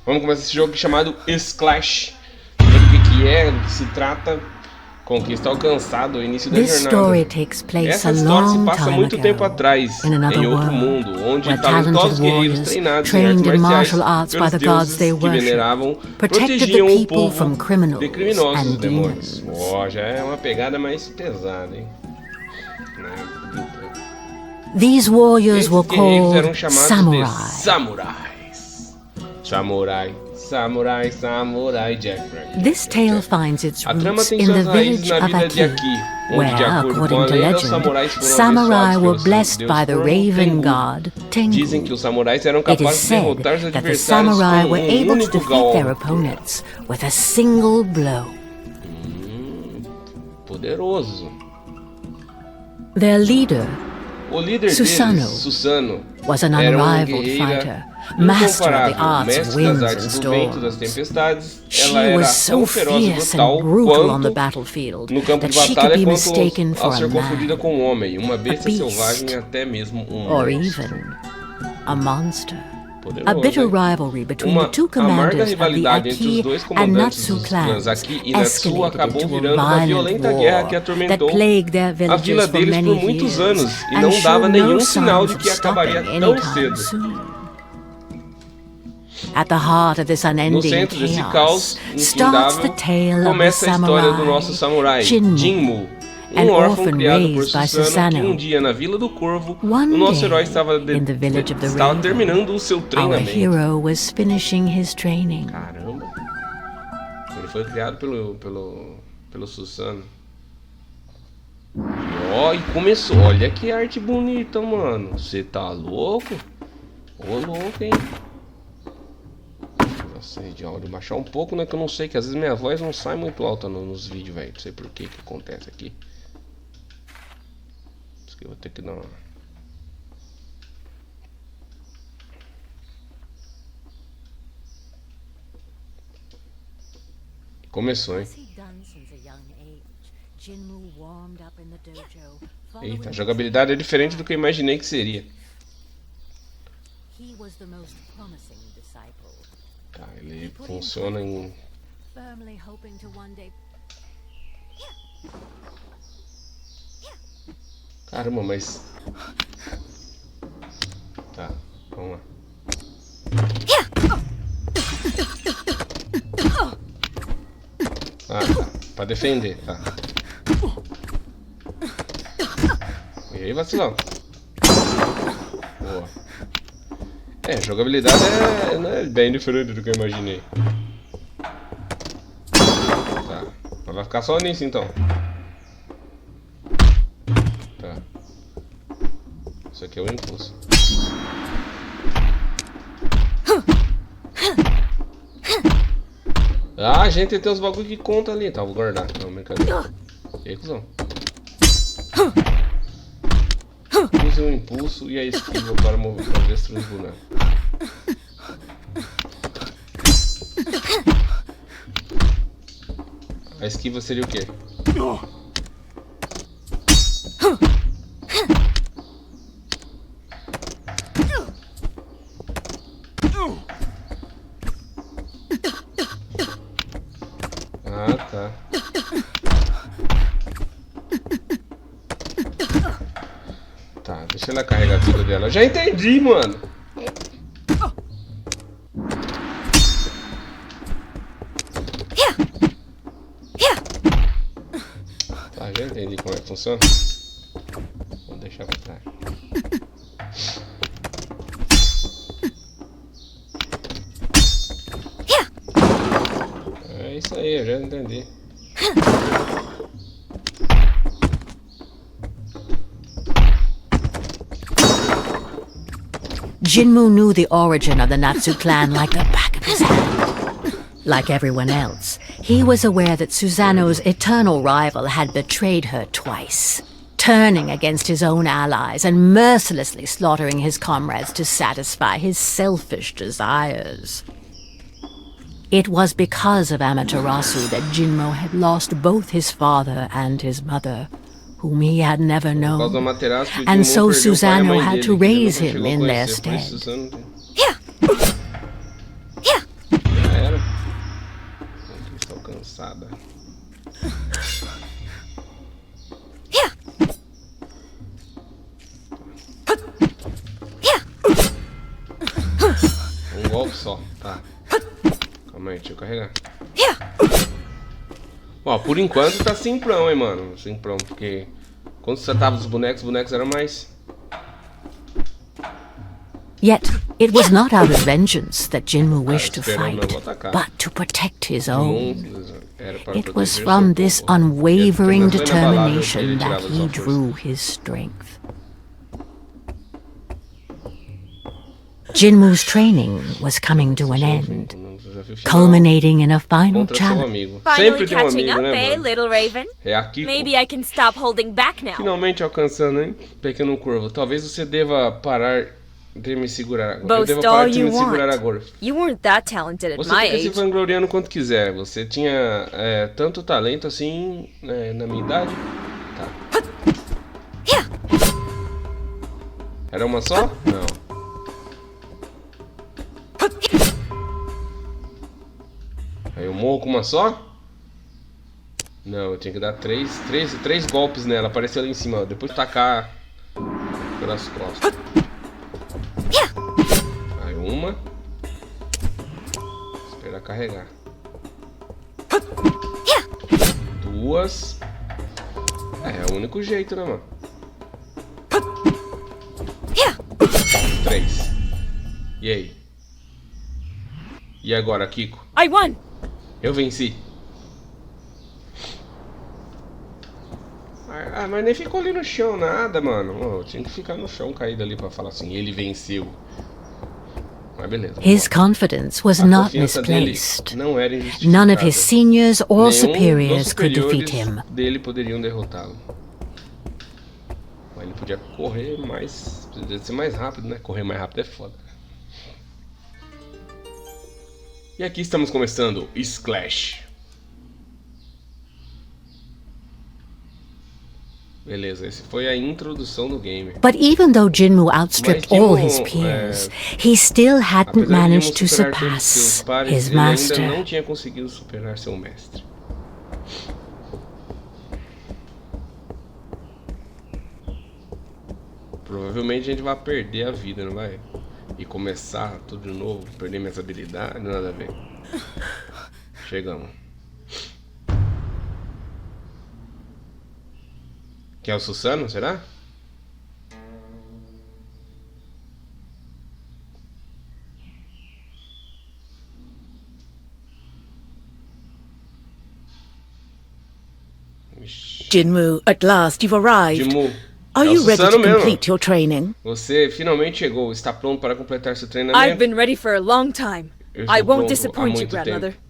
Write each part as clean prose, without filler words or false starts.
Vamos começar esse jogo chamado Sclash. O que é, do que se trata? Conquista alcançado, o início da jornada. Essa história se passa muito tempo atrás, em outro mundo, onde talentosos guerreiros treinados em artes marciais pelos deuses que veneravam protegiam o povo de criminosos demônios. Já é uma pegada mais pesada, hein? These warriors were called eram chamados samurai. Samurai Jack. This tale finds its A trama roots tem in suas the raízes village na of vida de Aki, Aki, onde, where, de acordo com a according to lenda, os legend, samurais foram samurai abençoados were pelo blessed Deus by the por raven Tengu. god Tengu. Dizem que os samurais eram It is capazes de said derrotar os that the adversários samurai com were able to único defeat their golpe. opponents with a single blow. Poderoso. Their leader O líder Susano deles, Susano, was an era uma unrivaled guerreira fighter, master of the incomparável, arts of mestre das winds and artes do vento das storms. tempestades. She Ela era was so tão feroz e fierce brutal and brutal on the quanto battlefield no campo that de she could batalha be quanto mistaken ao for ser a confundida man, com um homem, uma besta beast, selvagem e até mesmo or monstro. even a monster. Poderoso, A bitter hein? rivalry between the two amarga commanders of the rivalidade entre os Aki dois and comandantes Natsu dos clãs clans Aki e Natsu escalated acabou into a virando uma violent violenta guerra war que that atormentou plagued their a vila villages for deles por many muitos years anos e and não dava showed nenhum no sinal de signs que of stopping acabaria tão anytime cedo. soon. At the heart of this No unending centro desse chaos caos starts the infindável tale of the começa a história do nosso samurai samurai, Jinmu, Jinmu, an órfão orphan criado por raised by Susano, que Susano. dia na Vila do Corvo, One o nosso herói day, estava, in the village of the estava Raven, terminando o seu our treinamento. hero was finishing his training. Caramba! Ele foi criado pelo Susano. E começou. Olha que arte bonita, mano. Você tá louco? Ô, louco, hein? Nossa, de áudio baixar um pouco, né? Que eu não sei, que às vezes minha voz não sai muito alta nos vídeos, velho. Não sei por que acontece aqui. Isso que eu vou ter que dar uma... Começou, hein? Eita, a jogabilidade é diferente do que eu imaginei que seria. Tá, ele funciona em... Caramba, mas... Tá, vamos lá. Ah, tá. Pra defender, tá. E aí, vacilão? Boa. A jogabilidade é bem diferente do que eu imaginei. Tá. Vai ficar só nisso então. Tá. Isso aqui é o impulso. Ah, gente, tem uns bagulho que conta ali. Tá, vou guardar. Não, brincadeira. E aí, cuzão? Use o impulso e a esquiva para destruir os bonecos. A esquiva seria o quê? Ah, tá. Tá, deixa ela carregar a vida dela. Eu já entendi, mano. Tá, já entendi como é que funciona. Vou deixar pra trás. É isso aí, eu já entendi. Jinmu knew the origin of the Natsu clan like the back of his hand. Like everyone else, he was aware that Susano's eternal rival had betrayed her twice, turning against his own allies and mercilessly slaughtering his comrades to satisfy his selfish desires. It was because of Amaterasu that Jinmo had lost both his father and his mother, whom he had never known, and so Susano had to raise him in their stead. Estou cansada. Um golpe só, tá. Calma aí, deixa eu carregar. Ó, por enquanto tá simprão, hein, mano. Simprão, porque quando você tava os bonecos eram mais... Yet, it was not out of vengeance that Jinmu wished to fight, but to protect his own. It was from this unwavering determination that he drew his strength. Jinmu's training was coming to an end, culminating in a final challenge. Finally catching up, eh, little Raven? Maybe I can stop holding back now. Finalmente alcançando, hein? Pequeno curvo. Talvez você deva parar de me segurar agora. Eu devo parar de me segurar agora. You weren't that talented at Você my fica age. se vangloriando quanto quiser. Você tinha tanto talento assim na minha idade. Tá. Era uma só? Não. Aí eu morro com uma só? Não, eu tinha que dar três golpes nela. Apareceu ali em cima, ó. Depois tacar pelas costas. Aí uma. Esperar carregar. Duas. É o único jeito, né, mano? 3. E aí? E agora, Kiko? I won! Eu venci. Mas nem ficou ali no chão nada, mano. Oh, tinha que ficar no chão caído ali pra falar assim, ele venceu. Mas beleza. His confidence was not misplaced. Não era injustificada. None of his seniors or Nenhum superiors dos could defeat superiores him. dele poderiam derrotá-lo. Mas ele podia correr mais, podia ser mais rápido, né? Correr mais rápido é foda. E aqui estamos começando Sclash. Beleza, esse foi a introdução do game. But even though Jinmu outstripped all his peers, he still hadn't managed to surpass his master. Ele ainda não tinha conseguido superar seu mestre. Provavelmente a gente vai perder a vida, não vai? E começar tudo de novo, perder minhas habilidades, nada a ver. Chegamos. Que é o Susano, será? Jinmu, at last you've arrived. Jinmu, Are é o you ready Susano to mesmo. complete your training? Você finalmente chegou. Está pronto para completar seu treinamento? I've been ready for a long time. Eu estou I won't pronto há disappoint you, muito grandmother. tempo.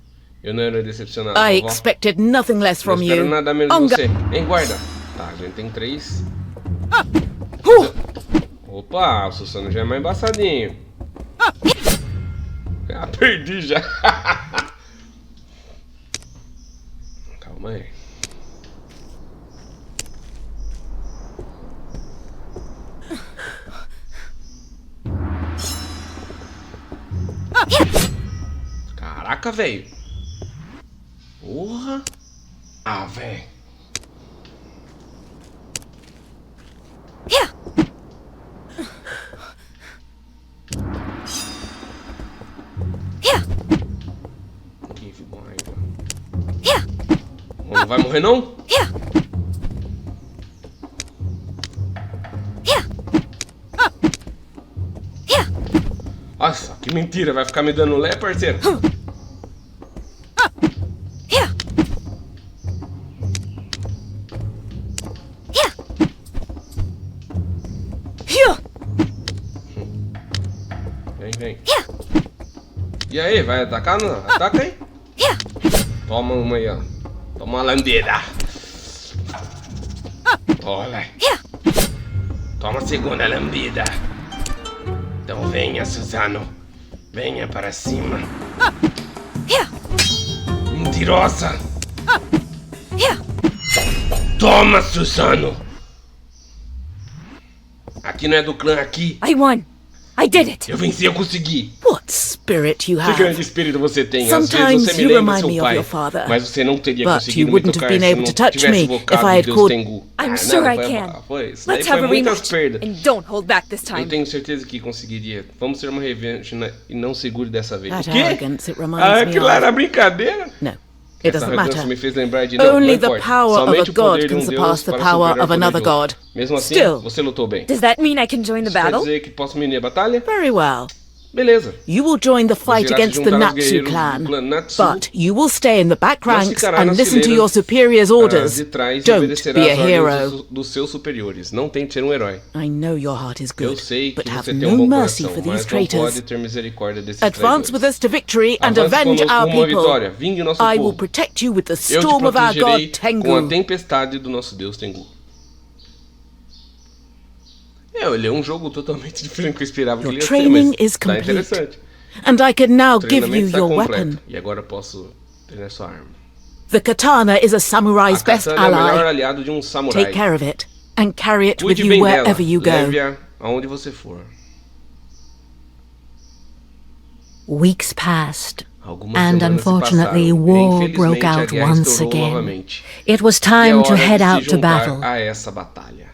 Eu não era decepcionado, I vovó. expected nothing less Não from espero you. nada menos de você. Hein, guarda? Tá, a gente tem 3. Opa, o Susano já é mais embaçadinho. Ah, perdi já. Calma aí. Caraca, velho. Porra. Ah, velho. Give wine. Não vai morrer, não? Nossa, que mentira. Vai ficar me dando lé, parceiro? Vem. E aí, vai atacar? Não? Ataca aí. Toma uma aí, ó. Toma uma lambida. Olha. Toma a segunda lambida. Então venha, Susano. Venha para cima. Mentirosa! Toma, Susano! Aqui não é do clã, aqui. I won. I did it. Eu venci, eu consegui. What spirit you Que have. grande espírito você tem. Às vezes Sometimes você me you lembra remind seu me of pai, your father. mas você não teria But conseguido you me wouldn't tocar have been se able não to touch tivesse me invocado if I had Deus called- Tengu. I'm sure I foi, can. foi, isso daí Let's foi have a muitas rematch. perdas. And don't hold back this Eu time. tenho certeza que conseguiria. Vamos ter uma revanche e não segure dessa vez. That O quê? arrogance, it reminds Ah, me aquilo lá of. era brincadeira? No, it Essa doesn't arrogância matter. me fez lembrar de não, Only não the importa. power of Somente a o poder god de can um Deus surpass the para power superar o of poder another de outro. god. Mesmo assim, Still. você lutou bem. Does that mean I can join the Isso quer battle? dizer que posso me unir à batalha? Very well. Beleza. You will join the fight irá se against the juntar aos Natsu guerreiros do clan, clã Natsu, but you will stay in the back mas ranks ficará and nas listen to fileiras, your superior's orders. de trás e Don't obedecerá be a às ordens hero. dos seus superiores. Não tente ser um herói. I know your heart is Eu good, sei que but have você tem no um bom mercy coração, for these mas não traitors. pode ter misericórdia desses Advance with traidores. us to victory and Avance avenge conosco our rumo à people. vitória. Vingue o nosso I will povo. protect you with the Eu te storm of our protegerei god com a Tengu. tempestade do nosso Deus Tengu. Ele é um jogo totalmente diferente do que eu esperava que Your ele ia ser, training mas is tá complete. interessante. And I can now O give you treinamento está your completo. weapon. E agora eu posso treinar sua arma. The katana is a A samurai's best katana é o melhor ally. aliado de um samurai. Take care of it and carry it with Cuide you bem dela. wherever you go. Leve-a aonde você for. Weeks passed, Algumas and semanas se unfortunately, passaram. war Infelizmente, broke a out guerra once estourou again. novamente. It was E é time to hora head de out se to juntar battle. a essa batalha.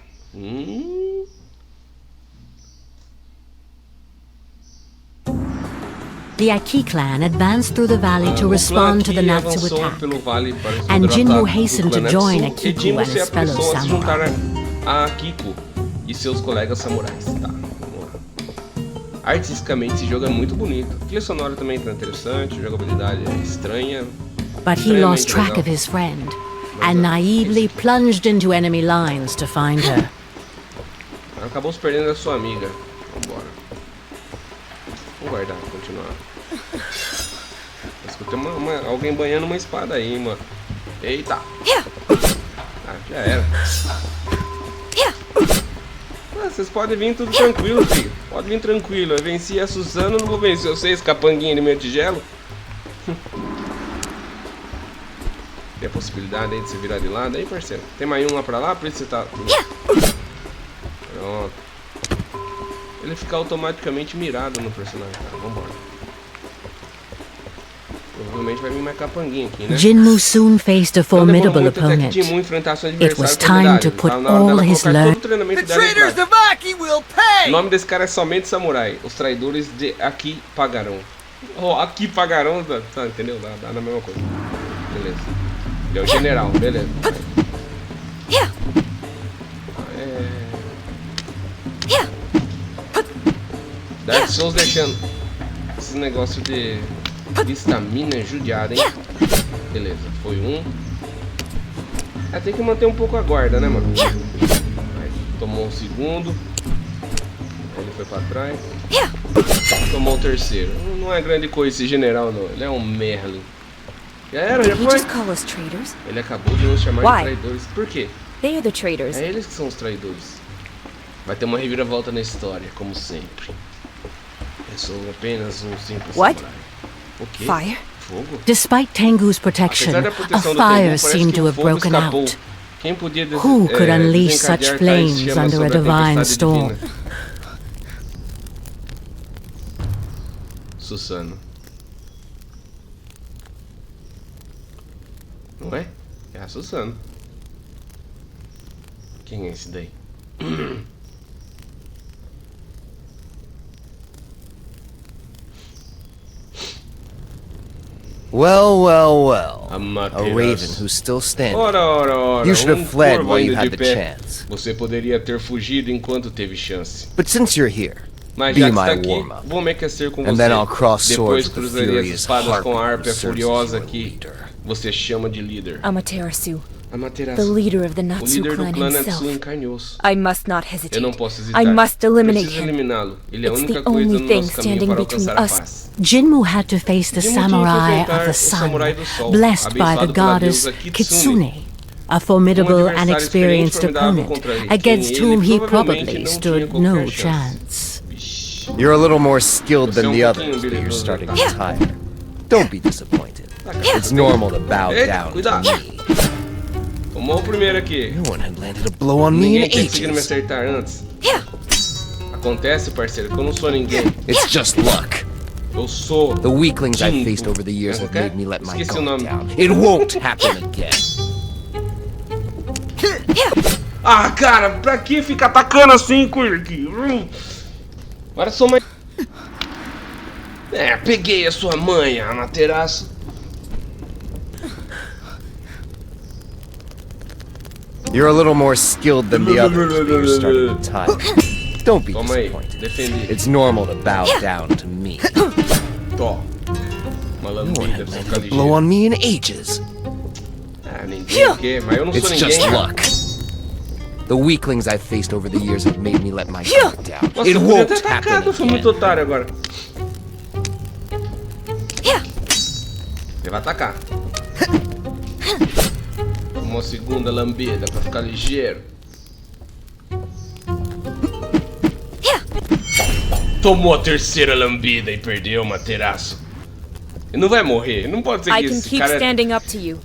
The Aki clan advanced through the valley to O clã respond to the Aki Natsu avançou attack. pelo vale para responder And ao Jinmu ataque do hastened clã to join Natsu, e Akiku Jinmu and se his fellow apressou a se juntar samurai. a Kiko e seus colegas samurais. Tá, vamos lá. Artisticamente esse jogo é muito bonito. A trilha sonora também tá interessante, a jogabilidade é estranha. But he lost track of his friend and naively plunged into enemy lines to find her. Acabou se perdendo a sua amiga. Vambora. Vamos guardar, continuar. Escutei alguém banhando uma espada aí, mano. Eita! Ah, já era. Ah, vocês podem vir tudo tranquilo, filho. Pode vir tranquilo. Eu venci a Suzano, não vou vencer vocês, capanguinha de meu tigelo. Tem a possibilidade aí de você virar de lado aí, parceiro. Tem mais um lá pra lá, por isso você tá... Pronto. Ele fica automaticamente mirado no personagem, cara. Vambora. Provavelmente vai vir mais capanguinha aqui, né? Jinmu soon faced a formidable opponent. Jinmu enfrentar seu It was adversário time to com put habilidade. Tá na hora all dela his colocar todo learning. o treinamento The dela em traitors prática. of Aki will pay! O nome desse cara é somente samurai. Os traidores de Aki pagarão. Oh, Aki pagarão, tá, entendeu? Dá na mesma coisa. Beleza. Ele é o general, beleza. Dark Souls deixando esse negócio de estamina judiada, hein? Beleza, foi um. Tem que manter um pouco a guarda, né, mano? Aí, tomou um segundo. Aí ele foi pra trás. Tomou o terceiro. Não é grande coisa esse general, não. Ele é um Merlin. Já era, já Did he foi. just call us traitors? Ele acabou de nos chamar Why? de traidores. Por quê? They are the traitors. É eles que são os traidores. Vai ter uma reviravolta na história, como sempre. Eu sou apenas um simples What? samurai. O quê? Fire? Fogo? Despite Tengu's protection, Apesar da a proteção do fire Tengu, parece seemed que to o have fogo broken escapou. out. Quem podia Who could unleash desencadear such tais flames chamas under a sobre divine tempestade storm? divina? Susano. Não é? É a Susano. Quem é esse daí? Well, well, well. A Amaterasu. raven who's still standing. Ora. You should have fled corvo while you ainda had de the pé. chance. Você poderia ter fugido enquanto teve chance. But since you're here, Mas be já que está my aqui, warm-up. vou me aquecer com And você. then I'll cross Depois swords with the cruzarei as furious espadas com a harpy harpia who serves furiosa as your que leader. você chama de líder. Amaterasu, Amaterasu, the leader of the o Natsu líder do clan clã himself. Natsu encarnou-se. I must not Eu hesitate. não posso hesitar. I must eliminate Preciso him. eliminá-lo. Ele é a It's única the coisa only no thing nosso caminho standing para between alcançar a us. paz. Jinmu had to face the Jinmu tinha que samurai enfrentar of the o sun, samurai do sol, blessed by the abençoado pela goddess deusa Kitsune, a formidable and experienced opponent against whom he probably stood no chance. You're a little more skilled Você é than the pouquinho others, but you're habilidoso. starting to tire. Don't be disappointed. It's normal to bow down to Cuidado. me. Tomou o primeiro aqui. No one had landed a blow on me in Ninguém tem conseguido me ages. acertar antes. Acontece, parceiro, que eu não sou ninguém. It's just luck. Eu sou The weaklings I've Jimbo. faced over the years have made me let my Esqueci o guard nome. down. It won't happen again. Ah, cara, pra que ficar atacando assim, Quirk? Agora sou mais... peguei a sua manha, Amaterasu. You're a little more skilled than the others, but you're starting to tire. Don't be Toma aí, disappointed. defendi. It's normal to bow down to me. Tó. Uma No one lambida had pra landed ficar a blow ligeiro. on me in ages. Ninguém o quê? Mas eu não sou It's ninguém. just luck. The weaklings I've faced over the years have made me let my guard down. Nossa, It eu podia won't ter happen atacado, eu sou muito again. otário agora. Ele vai atacar. Uma segunda lambida pra ficar ligeiro. Tomou a terceira lambida e perdeu, Materaço. Ele não vai morrer, não pode ser I que can esse keep cara... standing up to you.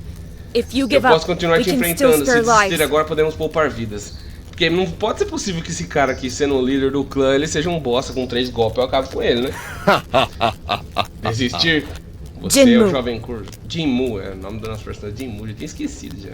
If you Eu give posso up, continuar we te can still enfrentando, se spare desistir lives. agora podemos poupar vidas. Porque não pode ser possível que esse cara aqui, sendo o líder do clã, ele seja um bosta com 3 golpes, eu acabo com ele, né? Desistir? Você é o Jinmu. jovem curso. Jinmu, é o nome do nosso personagem, Jinmu, já tinha esquecido já.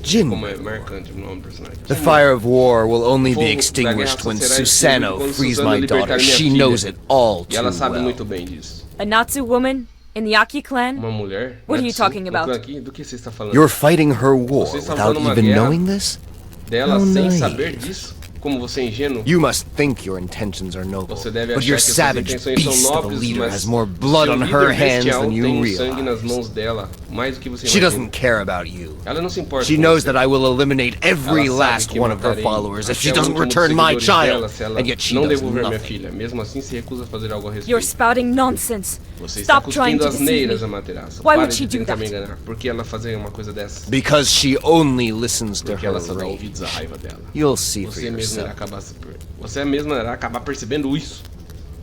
Jim, Como é marcante o nome do personagem. the Jinmu. fire of war will only Fogo be da extinguished guerra when será extinguido Susanoo quando frees Susanoo my libertar daughter. minha She filha. knows it all E too ela sabe well. muito bem disso. A Natsu woman in the Aki clan? Uma mulher? What are you Natsu, talking no about? clã aqui? Do que você está falando? You're fighting her war Você está without lutando uma even guerra knowing this? dela Oh, sem nice. saber disso? Como você é ingênuo? You must think your intentions are noble, Você deve but achar your que suas savage intenções são beast of a nobres, leader mas has more blood seu on líder her hands bestial than you tem sangue nas realize. mãos dela, mais do que você She imagina. doesn't care about you. Ela não se importa She com knows você. that I will eliminate every Ela sabe last que one of her matarei followers if she até o doesn't último dos return my seguidores dela child, se ela and yet she não does devolver minha nothing. filha. Mesmo assim, se recusa a fazer algo a respeito. You're spouting nonsense. Você está Stop trying cuspindo to as deceive neiras, me. Amaterasu. Why Pare would de she do tentar me that? enganar. Por que ela fazer uma coisa dessa? Because she only listens to Porque her ela só dá rage. ouvidos à raiva dela. You'll see for Você mesmo irá yourself. Você mesmo irá acabar percebendo isso.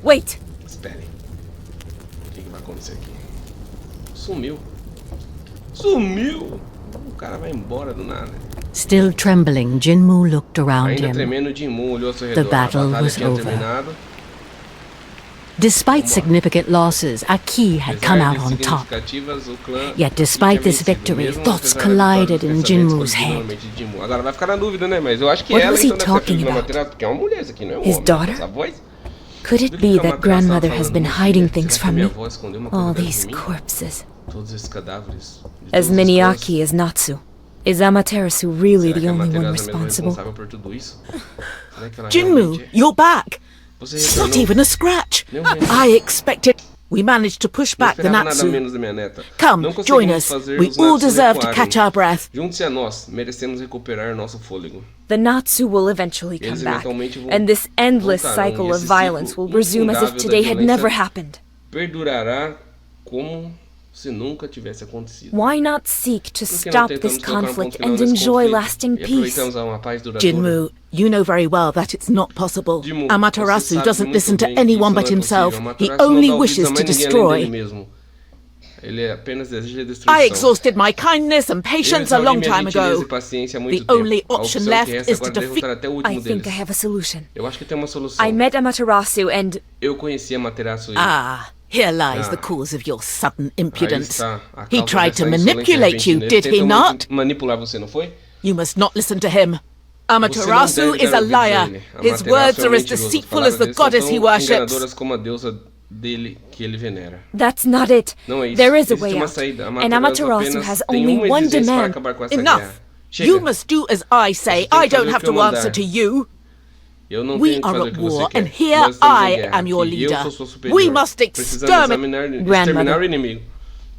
Wait. Espere. O que vai acontecer aqui? Sumiu. Sumiu! O cara vai embora do nada. Still trembling, Jinmu looked around Ainda him. tremendo, Jinmu olhou ao seu redor. battle A batalha was tinha over. terminado. Despite significant losses, Aki had come out on top. Yet despite this victory, thoughts collided in Jinmu's head. Agora vai ficar na dúvida, né? Mas eu acho que What ela was he então deve ter talking feito na about? matéria, porque é uma mulher isso aqui, não é um His homem. daughter? Essa voz? Could it Do be que a that Amaterasu grandmother estava has falando? been Será hiding que things a from minha me? avó escondeu uma coisa All atrás these de mim? corpses. Todos esses cadáveres. De As todos many os Aki as Natsu. Is Amaterasu really Será que the a only one Amaterasu é mesmo responsible? responsável por tudo isso? Será que ela Jinmu, realmente é? you're back. Você It's not retornou? even a scratch. Não mesmo. I expected. We managed to push Não back the esperava nada Natsu. menos da minha neta. Come, Não join conseguimos us. fazer We os all Natsu deserve to recuarem. catch our breath. Junte-se a nós, merecemos recuperar nosso fôlego. The Natsu will eventually come Eles back, eventualmente vão- and this endless voltarão, cycle e of esse ciclo violence will resume as if infundável da today had violência never happened. Perdurará como se nunca tivesse acontecido. Why not seek to Por que não stop this tentamos colocar um ponto conflict final and nesse enjoy conflito lasting e peace? aproveitamos uma paz duradoura? Jinmu, you know very well that it's not possible. Jinmu, Amaterasu você sabe doesn't muito listen to bem que anyone isso but não é himself. possível. He Amaterasu não only dá ouvidos wishes a to mais ninguém além dele destroy. mesmo. Ele apenas deseja destruição. I exhausted my kindness and patience a long time ago. The only option left is to defeat. I think I have a solution. Eu acho que tem uma solução. I met Amaterasu and Eu conheci a Amaterasu e Here lies Ah. the cause of your sudden aí impudence. está a He causa tried to dessa insolência manipulate you, repentina. Ele did he tentou not? manipular você, não foi? You must not listen to him. Você não Amaterasu deve is dar a ouvidos a liar. ele. His Amaterasu words é um are as mentiroso. deceitful Palavras as the dele são goddess he tão worships. enganadoras como a deusa dele que ele venera. that's not it. Não é isso. There is a Existe way uma out. saída. And Amaterasu apenas has tem only uma one exigência para demand. acabar com essa Enough. guerra. Chega. You must do as I say. Você tem I que don't fazer have o que eu to answer mandar. to you. Eu não We tenho que are fazer o at que você war, quer. and here Nós estamos em I guerra am your aqui, e eu leader. sou sua superior. We must Precisamos exterminate. exterminar o inimigo.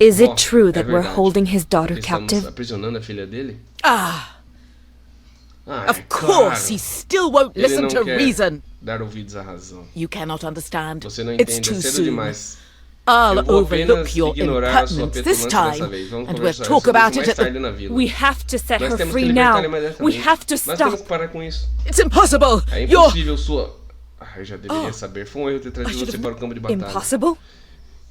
Is Ó, it true é that we're verdade. holding his daughter Estamos captive? aprisionando a filha dele? Of course, he still won't Ele listen não to quer reason. dar ouvidos à razão. You cannot understand. Você não It's entende, too é cedo soon. demais. I'll Eu vou overlook apenas your ignorar a sua impertinence this petulância dessa time, vez. Vamos and we'll conversar talk sobre about isso it mais at the... tarde na vila. We have to set Nós her temos que free libertar now. ele imediatamente. We have to Nós temos stop. que parar com isso. It's impossible. É You're... impossível sua... Eu já deveria saber. Foi um erro ter trazido você para o campo de batalha. Impossible?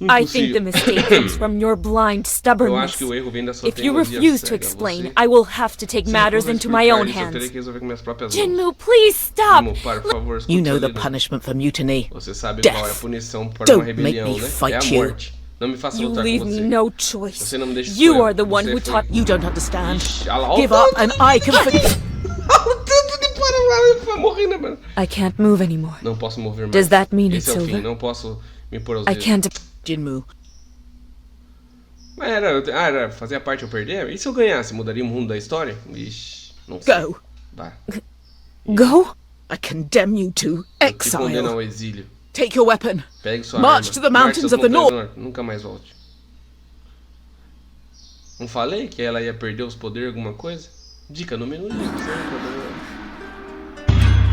I think the mistake comes from your blind Eu acho stubbornness. que o erro vem da sua If you teimosia refuse to cega. explain, Você- I will have to take Se matters recusar a into my own explicar isso, eu terei hands. que resolver com minhas próprias mãos. Jinmu, please stop! Jinmu, para, por favor, escute You know sua the líder. punishment for mutiny. Você sabe Death. qual é a punição para Don't uma rebelião, make me né? fight É a you. morte. Não me faça You lutar com leave você. me no choice. Você não me deixa You escolher. are the one Você who foi- taught You don't understand. Ixi, olha lá, Give olha o up and I can forgive. tanto de para vai morrer, né, mano? I can't move anymore. Não posso mover mais. Does that mean Esse it's é o fim, over? não posso me pôr aos I dedos. can't. Jinmu, Mas era fazer a parte eu perder? E se eu ganhasse? Mudaria o rumo da história? Ixi, não sei. go. Vá. Go? I condemn you to Eu te condeno exile. ao exílio. Take your weapon. Pegue sua March arma. to the Marche mountains às of the montanhas do north. norte. Nunca mais volte. Não falei que ela ia perder os poderes, alguma coisa? Dica no menu.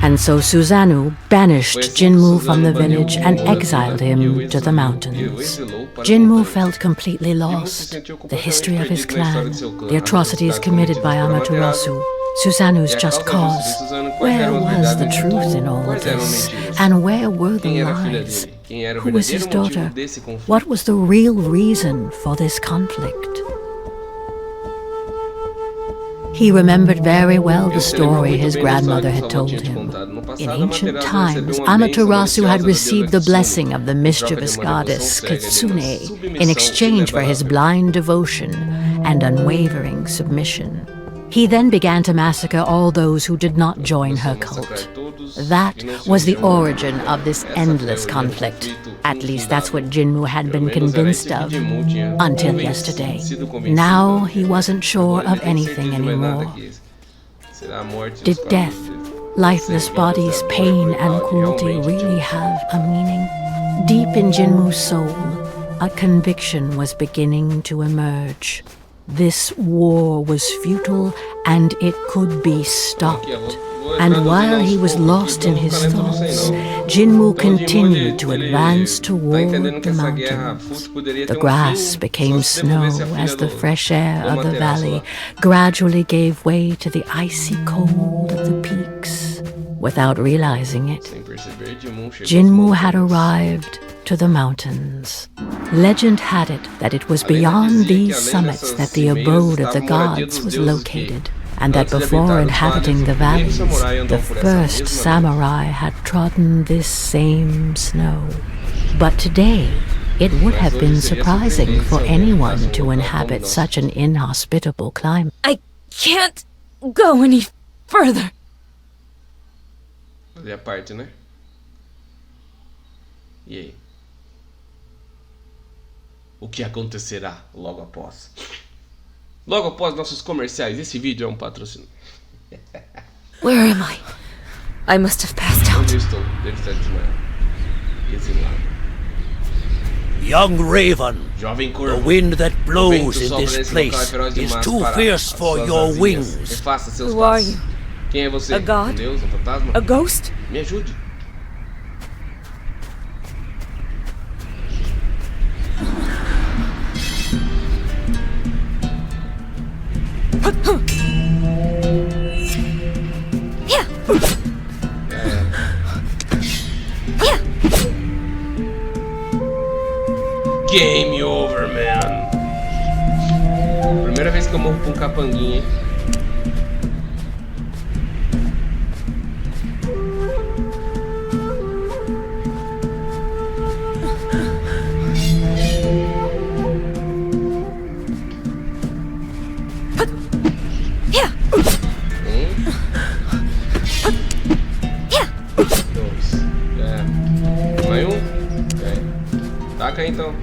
And so Susanoo banished Jinmu from the village and exiled him to the mountains. Jinmu felt completely lost. The history of his clan, the atrocities committed by Amaterasu, Susanoo's just cause. Where was the truth in all this? And where were the lies? Who was his daughter? What was the real reason for this conflict? He remembered very well the story his grandmother had told him. In ancient times, Amaterasu had received the blessing of the mischievous goddess Kitsune in exchange for his blind devotion and unwavering submission. He then began to massacre all those who did not join her cult. That was the origin of this endless conflict. At least that's what Jinmu had been convinced of until yesterday. Now he wasn't sure of anything anymore. Did death, lifeless bodies, pain and cruelty really have a meaning? Deep in Jinmu's soul, a conviction was beginning to emerge. This war was futile and it could be stopped. And while he was lost in his thoughts, Jinmu continued to advance toward the mountains. The grass became snow as the fresh air of the valley gradually gave way to the icy cold of the peaks. Without realizing it, Jinmu had arrived to the mountains. Legend had it that it was beyond these summits that the abode of the gods was located, and that before inhabiting the valleys, the first samurai had trodden this same snow. But today, it would have been surprising for anyone to inhabit such an inhospitable climate. I can't go any further. Fazer a parte, né? E aí? O que acontecerá logo após? Logo após nossos comerciais. Esse vídeo é um patrocínio. Where am I? I must have passed out. Onde eu estou? Deve estar desmaiado. Exilado. Young Raven, Jovem the corvo. wind that O blows vento in sopra this nesse local é place feroz is demais too para fierce as for suas your asinhas. wings. Refaça seus Who are passos. you? Quem é você? A god? Um deus? Um fantasma? A ghost? Me ajude. Game over, man. Primeira vez que eu morro pra um capanguinho, hein? Dois. Mais um? Taca aí, então.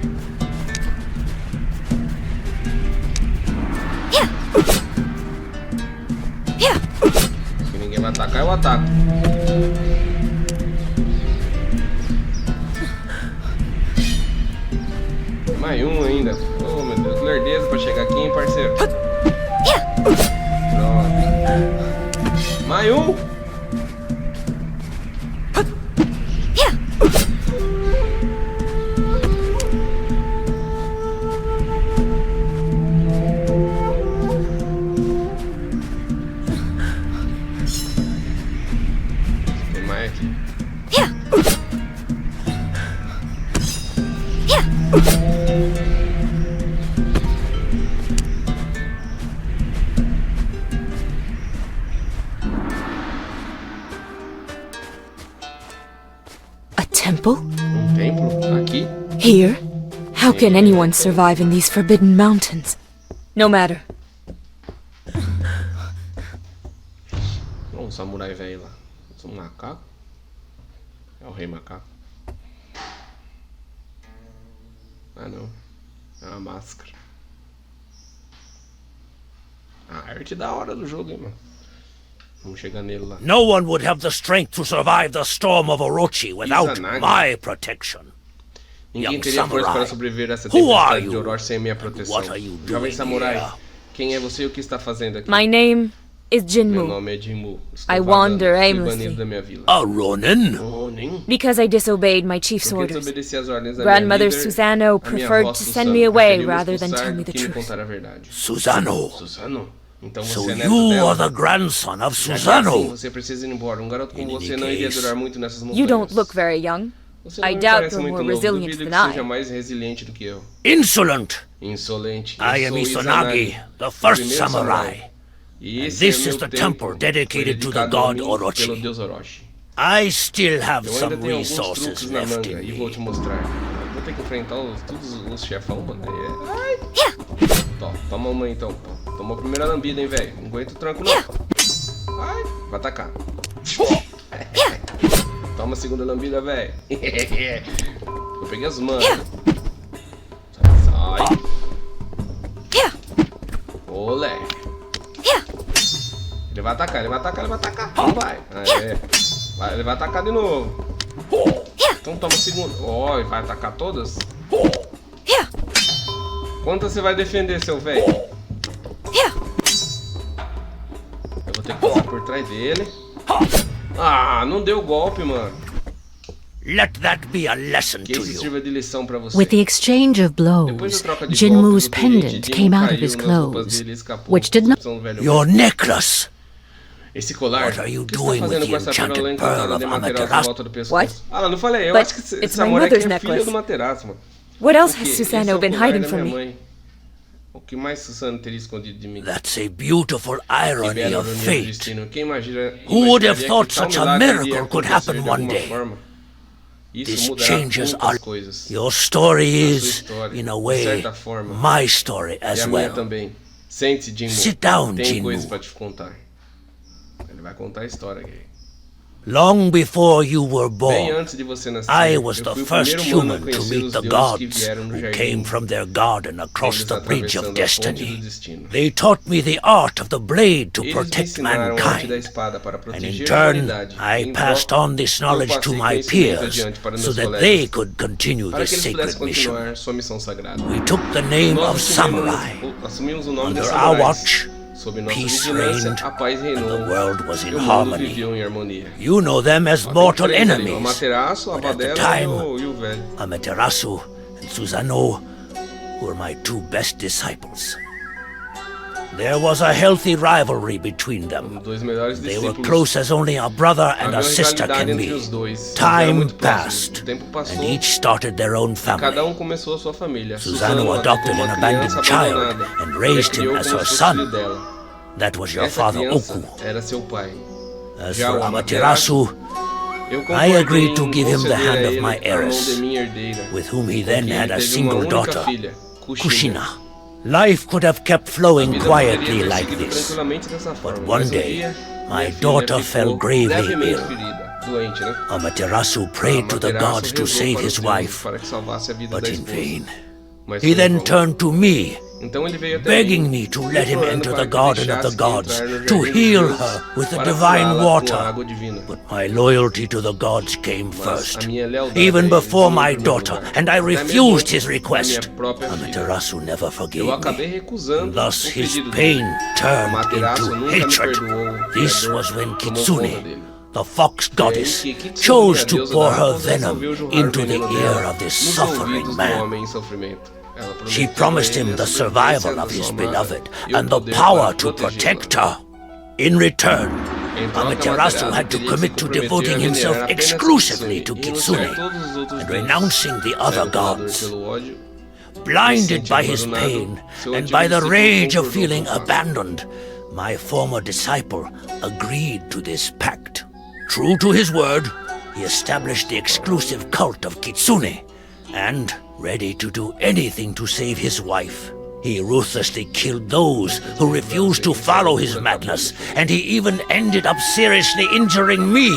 Se ninguém vai atacar, eu ataco. Mais um ainda. Oh, meu Deus. Lerdeza pra chegar aqui, hein, parceiro. Pronto. Mais um. Tem mais aqui. Here? How can anyone survive in these forbidden mountains? No matter. Um samurai velho lá. Um macaco. É o rei macaco. Ah não. É uma máscara. A arte da hora do jogo, hein, mano. Vamos chegar nele lá. No one would have the strength to survive the storm of Orochi without my protection. Ninguém teria força para sobreviver a essa tempestade de Orochi sem minha proteção. Jovem samurai, quem é você e o que está fazendo aqui? My name is Jinmu. Meu nome é Jinmu. I wander aimlessly. Da minha vila. A Ronin? Because I disobeyed my chief's orders. Grandmother Susano preferred to send me away rather than tell me the truth. Susano? Então So você é you are the grandson of Susano. Você precisa ir embora. Garoto como você não iria durar muito nessas montanhas. You don't look very young. I doubt you're more resilient than I. Seja mais resiliente do que eu. Insolent! Insolente. I am Izanagi, the first samurai. And this is the temple dedicated to the god Orochi. I still have some resources left in me. Vou te mostrar. Vou ter que enfrentar todos os chefão, mano. Toma uma então. Toma a primeira lambida, hein, velho. Não aguenta o tranco, não. Ai, vai atacar. Toma a segunda lambida, velho. Eu peguei as manas. Sai. Olé. Ele vai atacar. Não vai. Ele vai atacar de novo. Então toma a segunda. Ó, ele vai atacar todas? Quantas você vai defender, seu velho? Eu vou ter que passar por trás dele. Ah, não deu golpe, mano. Let that be a lesson to you. With the exchange of blows, Jinmu's pendant came out of his clothes, which did not... Your necklace! Esse colar, What are you doing with the enchanted pearl of Amaterasu? What? Ah, não falei. Eu But acho que it's essa my mulher mother's aqui é filha necklace. do Materasu, mano. What else has Susano been hiding from me? O que mais Susano teria escondido de mim? That's a beautiful irony of fate. Quem imagina, Who would have thought such a miracle could happen one day? This changes our... Your story is, in a way, my story as well. Sit down, Jinmu. Ele vai contar a história aqui. Long before you were born, I was the first human to meet the gods who came from their garden across the bridge of destiny. They taught me the art of the blade to protect mankind, and in turn, I passed on this knowledge to my peers so that they could continue this sacred mission. We took the name of samurai. Under our watch, peace reigned, and the world was in harmony. You know them as mortal enemies, but at the time, Amaterasu and Susano were my two best disciples. There was a healthy rivalry between them. They were close as only a brother and a sister can be. Time passed, and each started their own family. Susano adopted an abandoned child and raised him as her son. That was your father Oku. As for Amaterasu, I agreed to give him the hand of my heiress, with whom he then had a single daughter, Kushina. Life could have kept flowing quietly like this, but one day, my daughter fell gravely ill. Amaterasu prayed to the gods to save his wife, but in vain. He then turned to me, begging me to let him enter the garden of the gods, to heal her with the divine water. But my loyalty to the gods came first, even before my daughter, and I refused his request. Amaterasu never forgave me, and thus his pain turned into hatred. This was when Kitsune, the fox goddess, chose to pour her venom into the ear of this suffering man. She promised him the survival of his beloved and the power to protect her. In return, Amaterasu had to commit to devoting himself exclusively to Kitsune and renouncing the other gods. Blinded by his pain and by the rage of feeling abandoned, my former disciple agreed to this pact. True to his word, he established the exclusive cult of Kitsune, and ready to do anything to save his wife. He ruthlessly killed those who refused to follow his madness, and he even ended up seriously injuring me.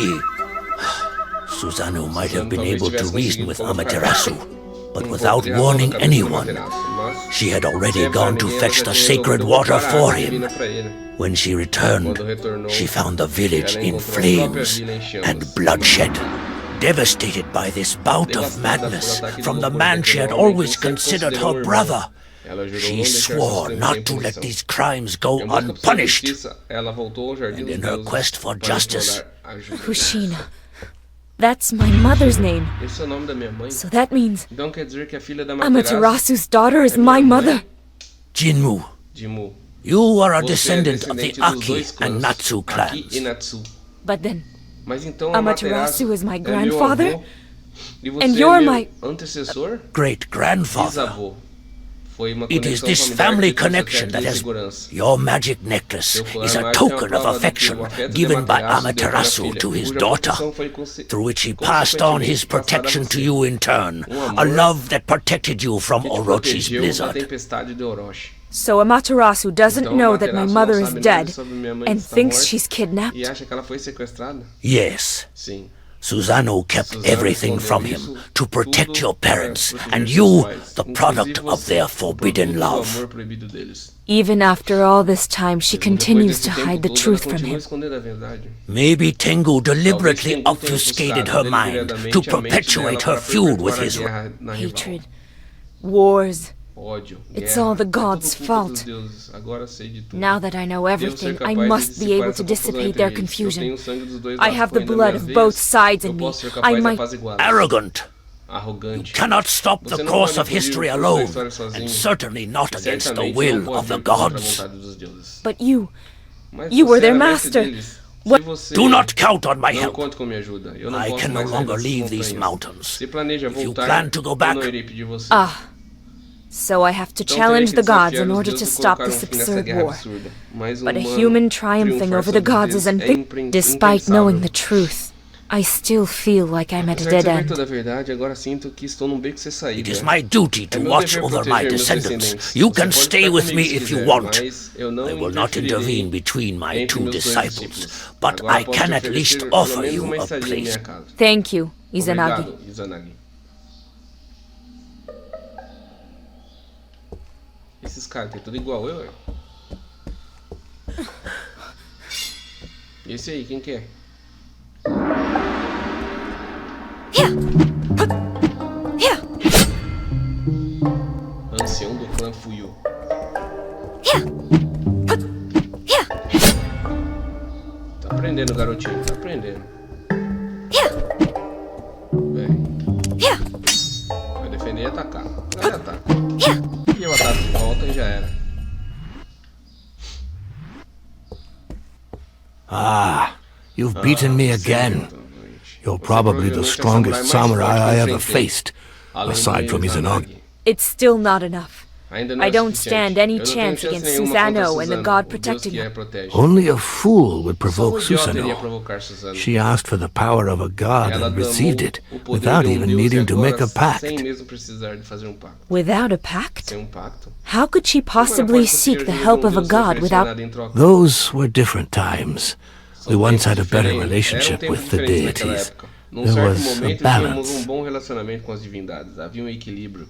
Susano might have been able to reason with Amaterasu, but without warning anyone. She had already gone to fetch the sacred water for him. When she returned, she found the village in flames and bloodshed. Devastated by this bout of madness from the man she had always considered her brother, she swore not to let these crimes go unpunished. And in her quest for justice, Kushina. That's my mother's name. So that means Amaterasu's daughter is my mother. Jinmu, you are a descendant of the Aki and Natsu clans. But then, Amaterasu is my grandfather? And you're my great-grandfather. It is this family connection that has... Your magic necklace is a token of affection given by Amaterasu to his daughter, through which he passed on his protection to you in turn, a love that protected you from Orochi's blizzard. So Amaterasu doesn't know that my mother is dead, and thinks she's kidnapped? Yes. Susano kept everything from him to protect your parents, and you, the product of their forbidden love. Even after all this time, she continues to hide the truth from him. Maybe Tengu deliberately obfuscated her mind to perpetuate her feud with his... Hatred, wars... It's all the gods' fault. Now that I know everything, I must be able to dissipate their confusion. I have the blood of both sides in me. I might... Arrogant! You cannot stop the course of history alone, and certainly not against the will of the gods. But you were their master. What? Do not count on my help. I can no longer leave these mountains. If you plan to go back... So I have to challenge the gods in order to stop this absurd war. But a human triumphing over the gods is unthinkable. Despite knowing the truth, I still feel like I'm at a dead end. It is my duty to watch over my descendants. You can stay with me if you want. I will not intervene between my two disciples, but I can at least offer you a place. Thank you, Izanagi. Esses caras que é tudo igual eu, E esse aí, quem que é? Ancião do clã Fuyu. Tá aprendendo, garotinho, tá aprendendo. Vai defender e atacar. Vai atacar. E eu ataco de volta e já era. Ah, you've beaten me again. You're probably the strongest samurai I ever faced, aside from Izanagi. It's still not enough. I don't stand any chance against Susano and the god protecting her. Only a fool would provoke Susano. She asked for the power of a god and received it, without even needing to make a pact. Without a pact? How could she possibly seek the help of a god without... Those were different times. We once had a better relationship with the deities. There was a balance.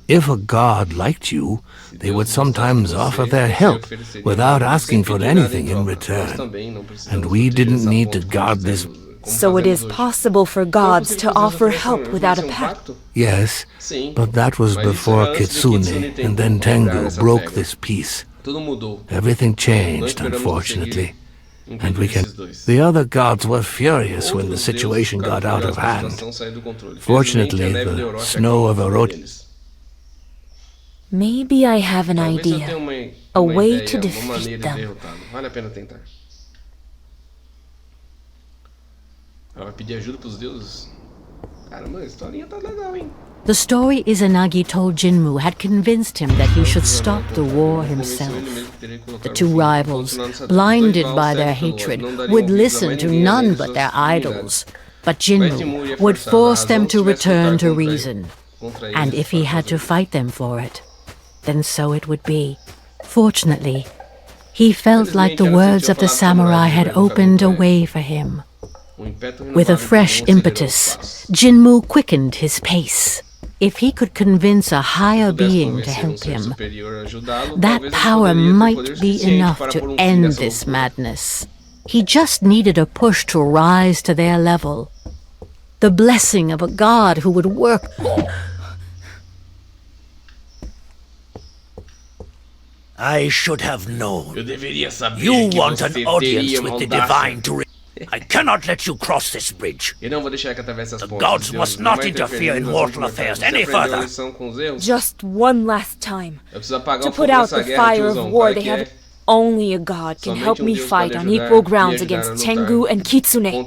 If a god liked you, they would sometimes offer their help without asking for anything in return. And we didn't need to guard this. So it is possible for gods to offer help without a pact? Yes, but that was before Kitsune, and then Tengu broke this peace. Everything changed, unfortunately. And the other gods were furious when the situation got out of hand. Fortunately, the snow of Orochi... Maybe I have an idea. A way to defeat them. Vale a pena tentar. Ela vai pedir ajuda pros deuses. Caramba, a historinha tá legal, hein? The story Izanagi told Jinmu had convinced him that he should stop the war himself. The two rivals, blinded by their hatred, would listen to none but their idols. But Jinmu would force them to return to reason. And if he had to fight them for it, then so it would be. Fortunately, he felt like the words of the samurai had opened a way for him. With a fresh impetus, Jinmu quickened his pace. If he could convince a higher being to help him, that power might be enough to end this madness. He just needed a push to rise to their level. The blessing of a god who would work... I should have known. You want an audience with the divine to... I cannot let you cross this bridge. The gods must not interfere in mortal affairs any further. Just one last time. To put out the fire of war they have... Only a god can help me fight on equal grounds against Tengu and Kitsune.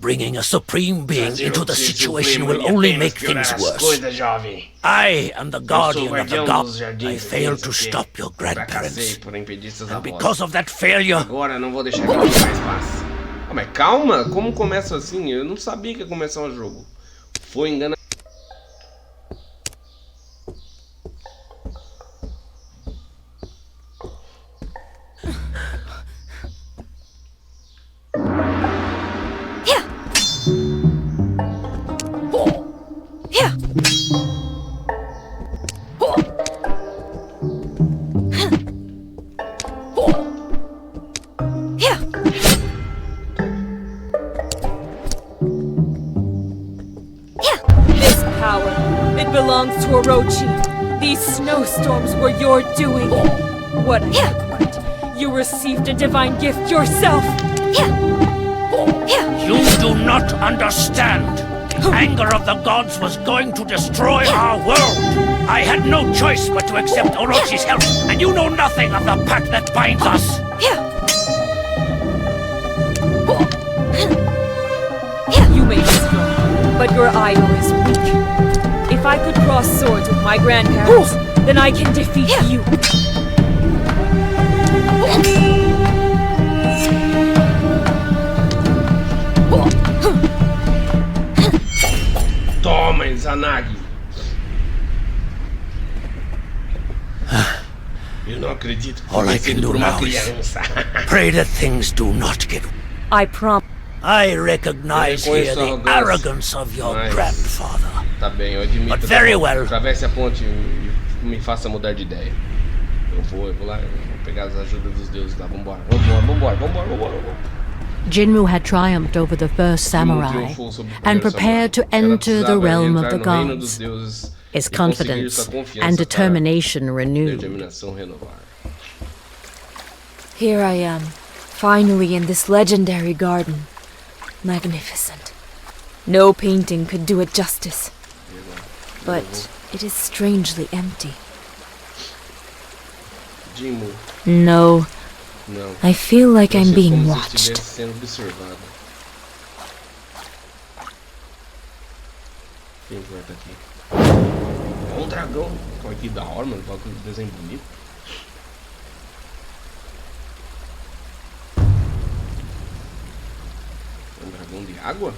Bringing a supreme being into the situation will only make things worse. I am the guardian of the gods. I failed to stop your grandparents. And because of that failure... Agora não vou deixar que alguém mais passe. Ah, mas calma, como começa assim? Eu não sabia que ia começar o jogo. Foi engano. These snowstorms were your doing. What a hypocrite. You received a divine gift yourself. You do not understand. The anger of the gods was going to destroy our world. I had no choice but to accept Orochi's help, and you know nothing of the pact that binds us. You may be strong, but your idol is weak. If I could cross swords with my grandparents, then I can defeat you. Toma, Izanagi. Eu não acredito que All I can do now is pray that things do not get... I promise. I recognize here the arrogance of your grandfather. Tá bem, eu admito. But very well. Atravesse a ponte e me faça mudar de ideia. Eu vou lá, eu vou pegar as ajudas dos deuses lá. Vambora. Jinmu had triumphed over the first samurai and prepared to enter the realm of the gods. His confidence and determination renewed. Here I am, finally in this legendary garden. Magnificent. No painting could do it justice. But it is strangely empty. Jinmu. No. Não. I feel like I'm being watched. Sendo observado. Quem vai estar aqui? É um dragão. Olha que da hora, mano. Olha que desenho bonito. É um dragão de água?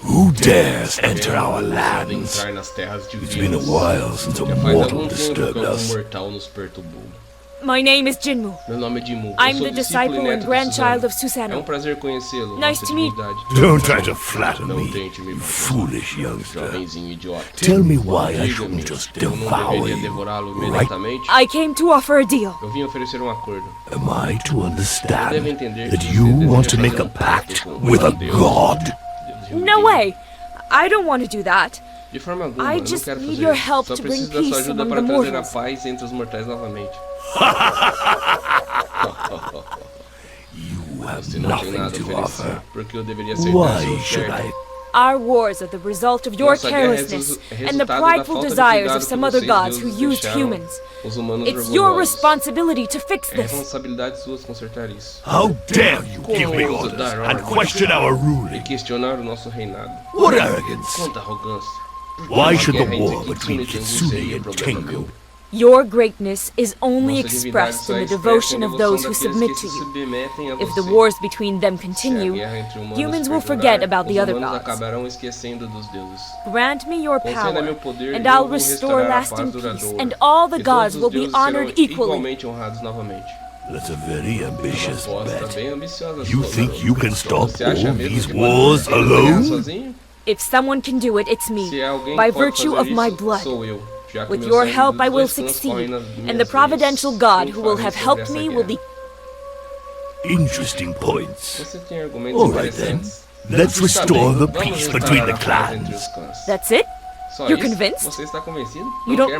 Who dares enter our lands? It's been a while since a mortal disturbed us. My name is Jinmu. Meu nome é Jinmu. I'm the disciple and grandchild of É Susanoo. prazer conhecê-lo. Nice to meet you. Don't try to flatter Não me, tente me you bater, foolish youngster. jovenzinho idiota. Tell me why I shouldn't just Eu não devour deveria you. devorá-lo Right? imediatamente. I came to offer a deal. Eu vim oferecer um acordo. Am I to Deve understand entender that que you você want to deseja make fazer a pacto pact com with a Deus. god? Deus e o No Deus. way. I don't want to do that. De forma alguma, I eu não just quero need fazer your isso. help Só to bring preciso da sua peace ajuda among para the trazer a mortals. paz entre os mortais novamente. You have Você não tem nothing nada a to oferecer. offer. Porque eu deveria ser Why should I? Our wars are the result of your Nossa guerra é carelessness and the resultado da prideful falta de desires cuidado of que some other vocês, gods who deuses, used deixaram humans. os humanos It's your orgulhosos. responsibility to fix É this. responsabilidade sua consertar isso. How dare you give me Como ousa orders dar and ordens question our e ruling? questionar o nosso reinado? What arrogance! Quanta arrogância. Why Uma should the guerra entre war between Kitsune e Tengu Kitsune seria and problema Tengu meu. Your greatness is only expressed in the devotion of those who submit to you. If the wars between them continue, humans will forget about the other gods. Grant me your power, and I'll restore lasting peace, and all the gods will be honored equally. That's a very ambitious bet. You think you can stop all these wars alone? If someone can do it, it's me, by virtue of my blood. With your help, I will succeed, and the providential God who will have helped me will be... Interesting points. All right then, let's restore the peace between the clans. That's it? You're convinced? You don't...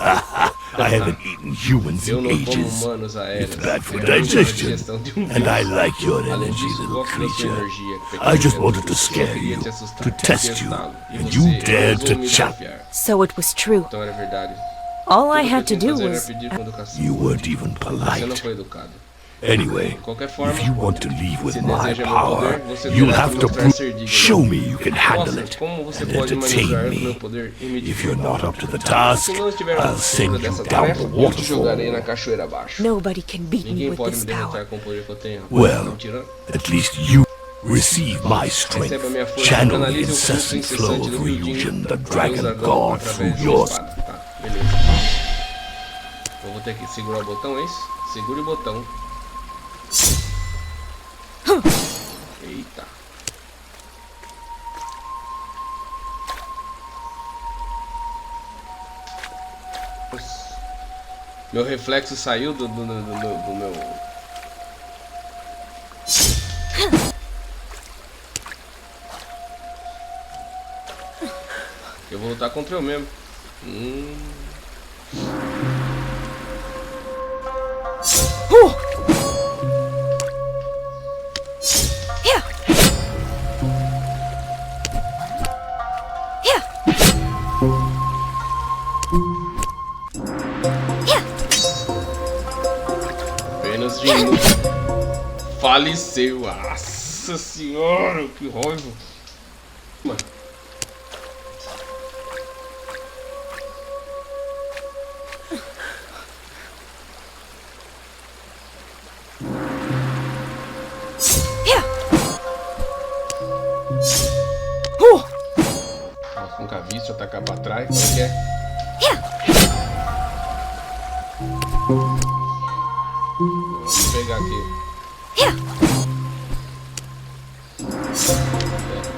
I haven't eaten humans in ages. It's bad for digestion. And I like your energy, little creature. I just wanted to scare you, to test you, and you dared to challenge. So it was true. All I had to do was... You weren't even polite. Anyway, if you want to leave with my power, you'll have to show me you can handle it and entertain me. If you're not up to the task, I'll send you down the waterfall. Nobody can beat me with this power. Well, at least you receive my strength. Channel the incessant flow of Ryujin, the dragon god, through yours. Vou ter que segurar o botão, é isso? Segure o botão. Eita. Meu reflexo saiu do meu... Eu vou lutar contra eu mesmo. Apenas de faleceu. Nossa senhora, que raiva. Mano. Nossa, nunca vi isso atacar pra trás. Como é que é? Vou pegar aqui.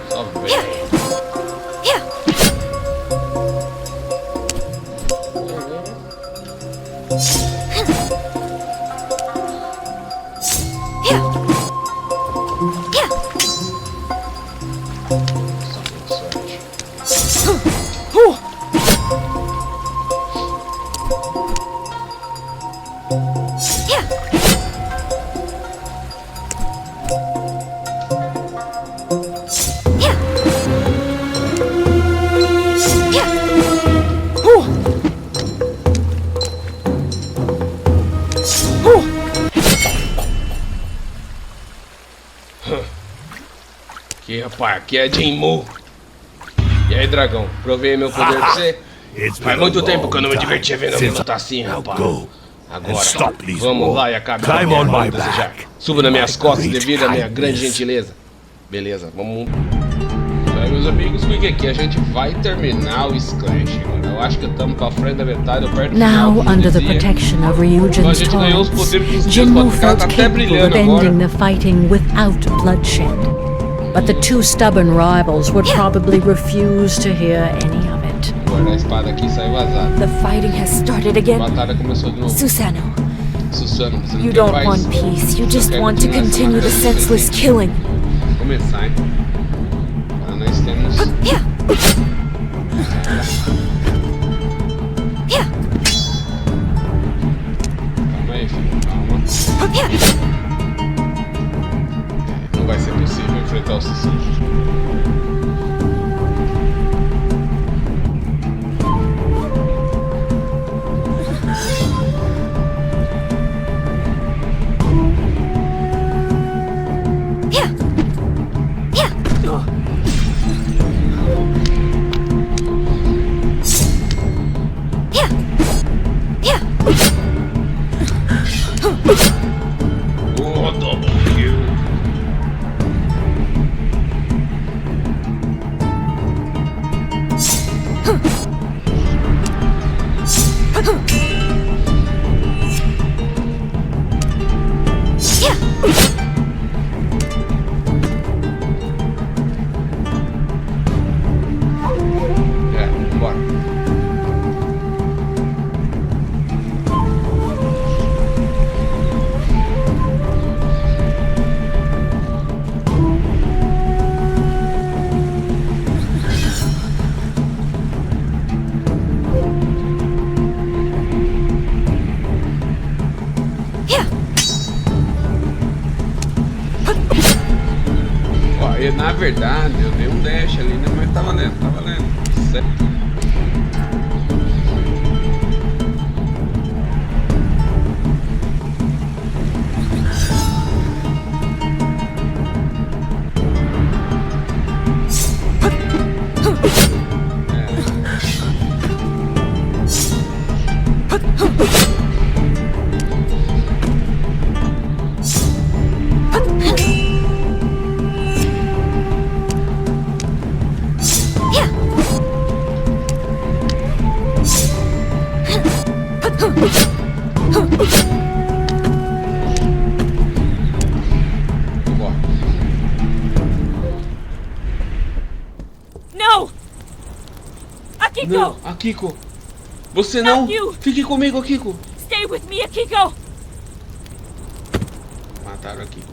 Só vem. Aqui, rapaz, aqui é Jinmu. E aí, dragão, provei meu poder pra você? Faz muito tempo que eu não me divertia vendo alguém lutar assim, rapaz. Agora, vamos lá e acabe com a minha mão desejar. Suba nas minhas costas devido à minha grande gentileza. Beleza, vamos... Aí, meus amigos, porque aqui a gente vai terminar o Sclash. Eu acho que estamos pra frente da metade, eu perto do final. Now, under the protection of Ryujin's torrents, Jinmu felt capable of ending the fighting without bloodshed. But the two stubborn rivals would probably refuse to hear any of it. Guardar a espada aqui e sair vazado. The fighting has started again. A batalha começou de novo. Susano, Susano, você não you quer don't paz? want peace, you just want to continue the senseless killing. Vamos começar, hein? Agora nós temos... Calma aí, filho, calma. Não vai ser possível enfrentar o Susano. Oh, double kill. Na verdade, eu dei um dash ali, né? Mas tá valendo, tá valendo. Certo. Não, Akiko! Você não! Fique comigo, Akiko! Stay with me, Akiko! Mataram Akiko.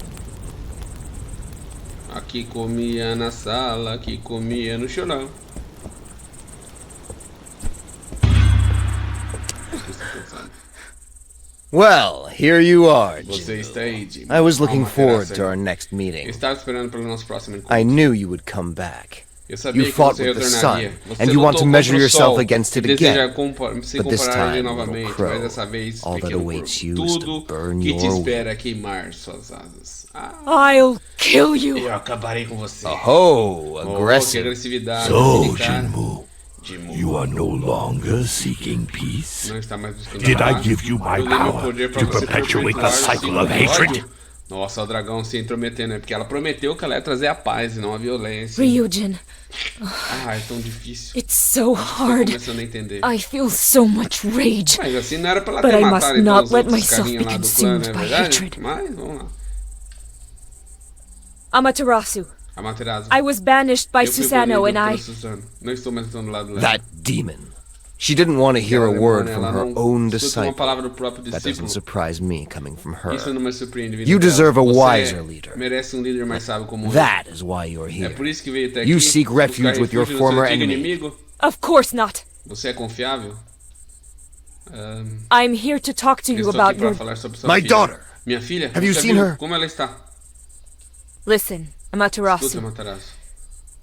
Aqui comia na sala, aqui comia no chorão. Well, here you are, Você está aí, Jimmy. I was looking forward to our next meeting. Estava esperando pelo nosso próximo encontro. I knew you would come back. Eu sabia You que fought você with the sun, retornaria. Você and you want to lutou measure contra o yourself sol against it e deseja again. se But this comparar time, novamente, little mas dessa crow, vez, all that pequeno awaits crow, you is to tudo burn que te your espera é queimar suas asas. I'll kill you. Eu acabarei com você. Oh, Que aggressive. agressividade. So, esse cara. Jinmu, you are no longer seeking peace. Não está mais buscando Did I paz. give you my Eu dei meu power poder pra to você perpetuate perpetuar the o cycle ciclo of do hatred? ódio? Nossa, o dragão se intrometendo, né? Porque ela prometeu que ela ia trazer a paz e não a violência. Ryujin. É tão difícil. It's so Tô hard. começando a entender. I feel so much rage. Mas assim não era pra ela But ter I matado must então not os let outros myself carinha be lá do clã, consumed não é by verdade? hatred. Mas, vamos lá. Amaterasu. Amaterasu. I was banished by Eu fui Susano banido and pelo I... Susano. Não estou mais do lado dela. That demon. She didn't want to hear a word from Ela her não own escuta uma disciple. palavra do próprio That doesn't discípulo. surprise me coming from her. Isso não me surpreende. vindo You dela. deserve a Você wiser leader. merece um líder mais sábio como eu. That is why you're É here. por isso que veio até aqui. You seek buscar refuge with your refúgio do seu former antigo enemy. inimigo. Of course not. Você é confiável? I'm here to talk to you Estou about aqui para your... falar sobre sua My filha. daughter. Minha filha? Have you Você seen viu her? como ela está? Listen, Escuta, Amaterasu. Matarazzo.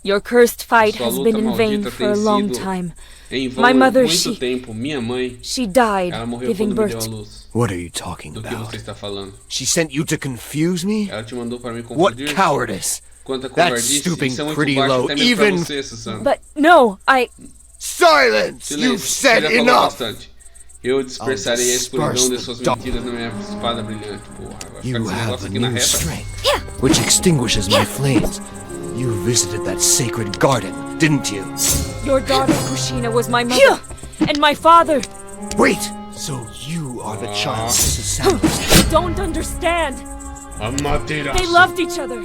Your cursed fight Sua has luta been in vain maldita for a tem long sido time. em vão My há mother, muito tempo. Minha mãe, She died ela morreu giving quando me deu birth. a luz. What are you talking Do que você about? está falando? She sent you to confuse me? Ela te mandou para me What confundir? cowardice! Quanta That's covardice. stooping Isso é muito pretty baixo low, até mesmo pra even- você, Susana. But no, I... Silence! You've Silêncio, said você já falou enough! bastante. Eu dispersarei a I'll escuridão disperse de the suas dark- mentiras na minha espada brilhante. Porra, vai ficar You com esse have negócio a aqui na new reta. strength, which extinguishes my flames. You visited that sacred garden, didn't you? Your daughter Kushina was my mother. And my father. Wait! So you are the child of Susanoo. You don't understand. Amaterasu. They loved each other.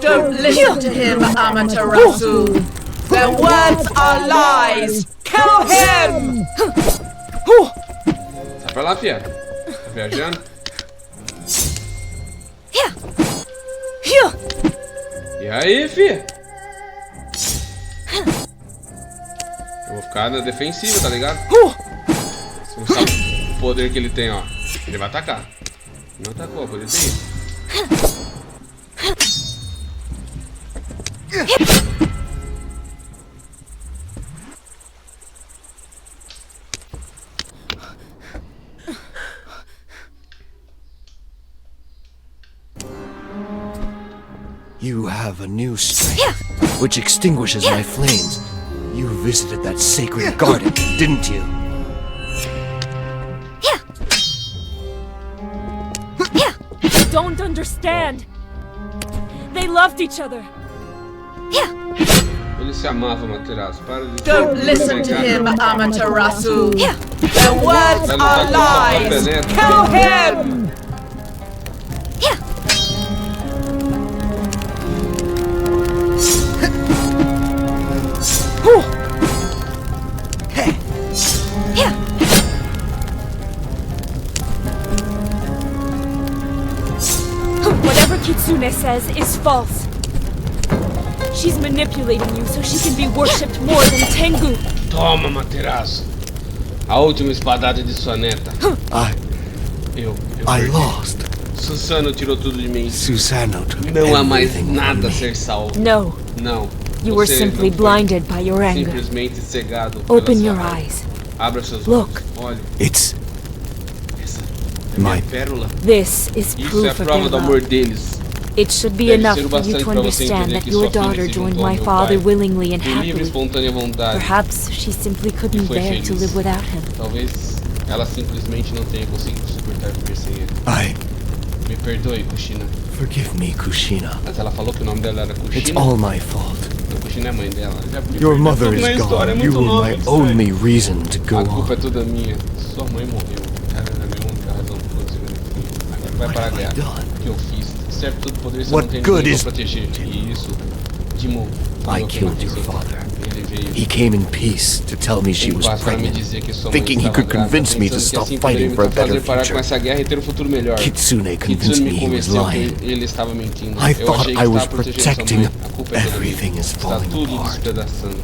Don't listen to him, Amaterasu. Their words are lies. Kill him! Sai pra lá, fia. Tá viajando? E aí, fia? Eu vou ficar na defensiva, tá ligado? Você não sabe o poder que ele tem, ó. Ele vai atacar. Não atacou, poder ter isso. You have a new strength, which extinguishes my flames. You visited that sacred garden, didn't you? don't understand. They loved each other. Eles se amavam, Amaterasu. Para de... Don't listen to him, Amaterasu. Their words are lies. Kill him! Whatever Kitsune says is false. She's manipulating you so she can be worshipped more than Tengu. Toma, Amaterasu. A última espadada de sua neta. Eu I lost. Susano tirou tudo de mim. Susano took Não há mais everything nada from a me. ser salvo. No, Não. you were Você simply não foi blinded by your anger. simplesmente cegado Open pela your sua raiva. eyes. Abra seus Look. olhos. Olhe, It's essa é minha my pérola. This is Isso é proof a of prova their do amor love. deles. It should be Deve enough ser o for you bastante to para você understand entender that que your sua filha daughter se joined juntou ao my meu father pai willingly and por livre e happily. espontânea vontade. Perhaps she simply couldn't foi bear to feliz. live without him. Talvez ela simplesmente não tenha conseguido suportar viver sem ele. Me perdoe, Kushina. Forgive me, Kushina. Mas ela falou que o nome dela era It's Kushina. all my fault. Não, Kushina é a mãe dela. Já me Your perdoe. mother Tudo na is história é gone. You muito were nova, my estranho. only reason to go A culpa é on. toda minha. Sua mãe morreu. Ela era a minha única razão por conseguir viver. Agora vai para a What have I guerra. done? O que eu fiz? Serve todo poder se eu What não tenho good ninguém is- pra proteger. Isso. Dimo. I killed your father. Ele veio. He came in peace to tell me she Em was paz para me pregnant, dizer que sua mãe thinking he estava could grávida, convince me to pensando que stop assim poderia fighting me for a fazer better parar com future. essa guerra e ter um futuro melhor. Kitsune Kitsune convinced me me he was convenceu lying. que ele estava mentindo. I Eu thought achei que I was estava protegendo sua protecting. mãe. A culpa é toda minha. Everything is Está falling tudo apart. despedaçando.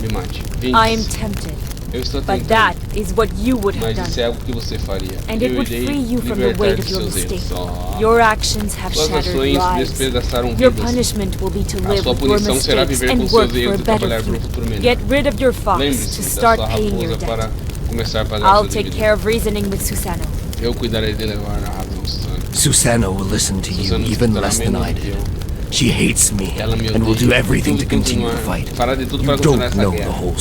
Me mate. I am Vingue-se. tempted, Eu estou but tentando. that is what you would have Mas isso done. é algo que você faria. And Eu it would irei free you from the libertar weight de of your seus mistake. erros. Oh. Your actions have Suas shattered ações lives. despedaçaram Your vidas. punishment will be to A live sua with your punição será mistakes viver com and seus work for a erros e better trabalhar por um future. futuro melhor. Get rid of your fox to Lembre-se da start sua paying your raposa para debt. começar a pagar I'll sua take dívida. care of reasoning with Susano. Eu cuidarei de levar a razão, Susano. Susano will listen to you Susano even escutará less than menos I do que did. eu. She hates me Ela me and will do odeia. everything to Tudo continue the continuar. fight. Fará de tudo You para continuar don't essa know the guerra. whole.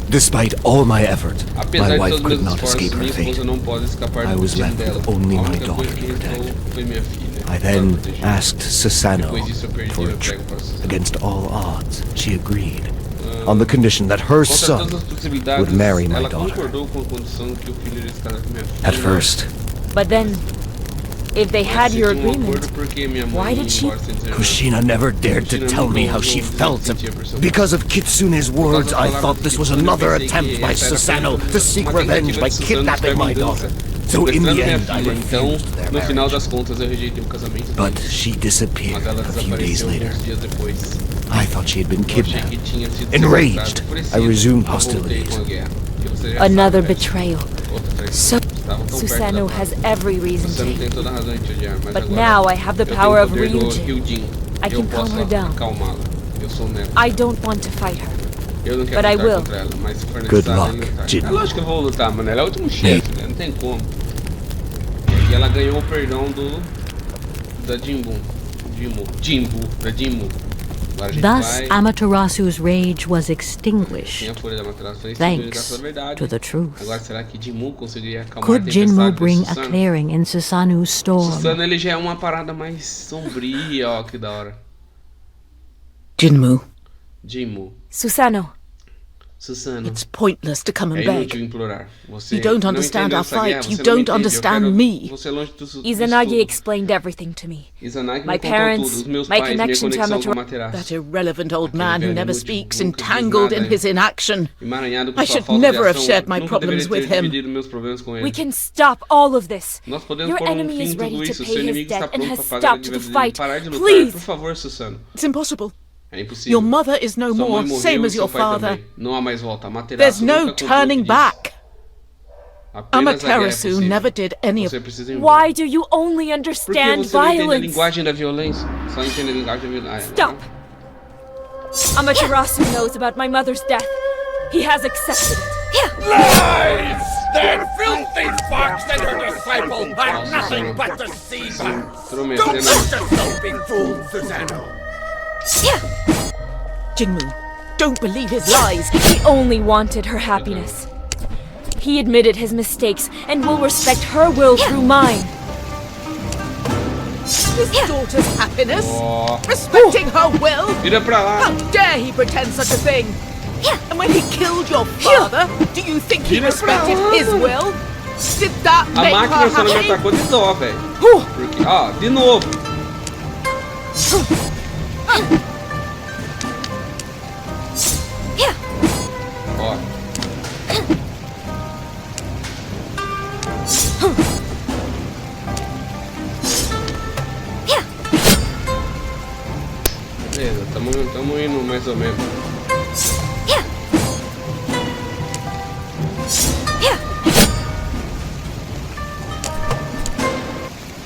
Despite all my effort, Apesar my de wife todos os could meus not esforços, escape her minha fate. esposa não pode escapar I do was destino left dela. with only A my única daughter coisa to que restou protect. foi minha filha. I para then proteger. asked Susano Depois disso eu perdi, for a eu pego para Susano. against all odds. She agreed, on the condition that her Contra son todas as possibilidades, would marry my ela daughter. concordou com a condição que o filho iria se casar com minha filha. At first, But then, if they had your agreement, why did she... Kushina never dared to tell me how she felt. Because of Kitsune's words, I thought this was another attempt by Susano to seek revenge by kidnapping my daughter. So in the end, I refused their No final marriage. das contas, eu rejeitei o casamento But deles. she Mas disappeared ela a few days desapareceu later. alguns dias depois. I thought she had been Eu achei que kidnapped. tinha sido Enraged, sequestrada. I resumed Eu voltei hostilities. com a guerra. Porque você já Another sabe, né? betrayal. Outra traição. So, Estavam tão perto Susano da has paz. every reason Você to não tem hate toda a me. razão em te odiar, mas But agora now I have the eu tenho power o of poder do Ryujin. Ryujin. I Eu can calm posso her down. acalmá-la. Eu sou o neto. I don't want to fight her. Eu não quero But I lutar will. contra ela, mas se for Good necessário, luck, eu lutar. Jin. É lógico que eu vou lutar, mano. Ela é o último chefe, né? Não tem como. E aqui ela ganhou o perdão da Jimbu. Da Jimbu. Agora a gente Thus, vai... Amaterasu's rage was Tem extinguished, a folha da Amaterasu, foi extinguida thanks da verdade. to the truth. Agora será que Jimbu conseguiria acalmar Could a Jinmu tempestade bring desse a Susano? clearing in Susanu's storm? Susano, ele já é uma parada mais sombria, ó, que da hora. Jinmu, Jimmu. Susano, Susano. it's pointless to come É and inútil beg. implorar. Você You don't não understand entendeu our essa guerra, fight. You você não don't entende. Eu understand quero me. você longe disso Izanagi tudo. explained everything to me. Izanagi My me contou parents, tudo. Os meus my pais, minha connection to conexão com o Amaterasu. Amaterasu. That irrelevant old Aquele man who velho never inútil, speaks, nunca diz entangled nada, in his inaction. emaranhado com I sua should falta never de have ação. shared my Nunca problems deveria with ter him. dividido meus problemas com ele. We can stop all of this. Nós podemos Your pôr enemy fim is em tudo ready to isso. pay Seu his inimigo está debt and pronto has para pagar a stopped the dívida dele. fight. Parar de lutar, Please. por favor, Susano. It's impossible. É impossível. Your mother is no Sua mãe more, morreu, same as seu your pai father. também. Não há mais volta. Amaterasu There's no nunca contou o que turning disse. back. Apenas a guerra é Amaterasu possível. never did any of Você precisa ir embora. Why do you only Por que understand você não entende a violence? linguagem da violência? Só entende a linguagem da violência. Stop! Amaterasu knows about my mother's death. He has accepted it. Lies! That filthy fox and her disciple are nothing but deceivers! Don't let yourself be fooled, Susano! Jinmu, don't believe his lies. He only wanted her happiness. He admitted his mistakes and will respect her will through mine. his daughter's happiness? Respecting her will? Vira pra lá. How dare he pretend such a thing? And when he killed your father, do you think he respected his will? Did that A make máquina her só não me happy? atacou de dó, velho. Porque, ó, de novo. Ó. Beleza, tamo indo mais ou menos.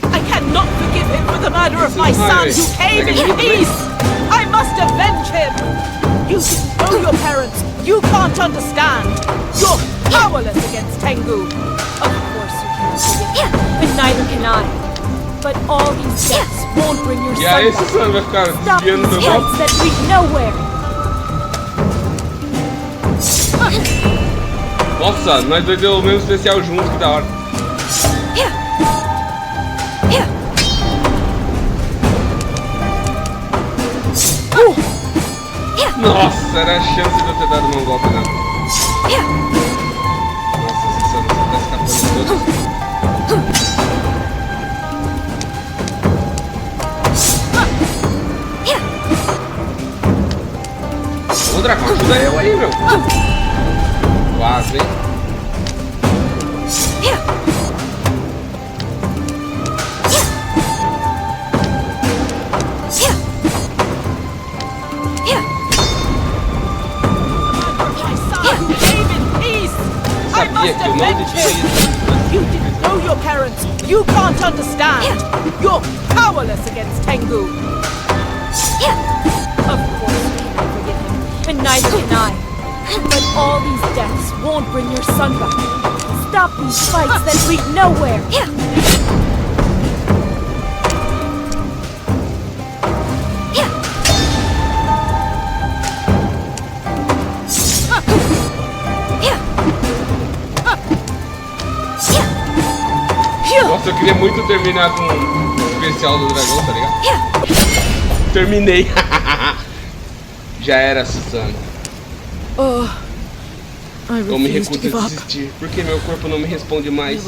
I cannot forgive him for the murder of my son who came in peace! I must avenge him! You didn't know your parents! You can't understand! You're powerless against Tengu! Of course you can't forgive him, and neither can I. But all these deaths won't bring your E son aí esse back. Sano vai ficar Stop desviando these meu golpe? fights that lead nowhere. Nossa, nós dois deu o mesmo especial juntos, que da hora. Nossa, era a chance de eu ter dado um golpe nela. Nossa, esse Sano tá escapando todos. Ô, Dragão, ajuda eu aí, meu. Quase, hein? Sabia que eu não devia isso. You didn't know your parents. You can't understand. You're powerless against Tengu. Of course you cannot forgive him, and neither can I. But all these deaths won't bring your son back. Stop these fights that lead nowhere. Nossa, eu queria muito terminar com o especial do dragão, tá ligado? Terminei. Já era, Susano. Eu me recuso a desistir. Porque meu corpo não me responde mais.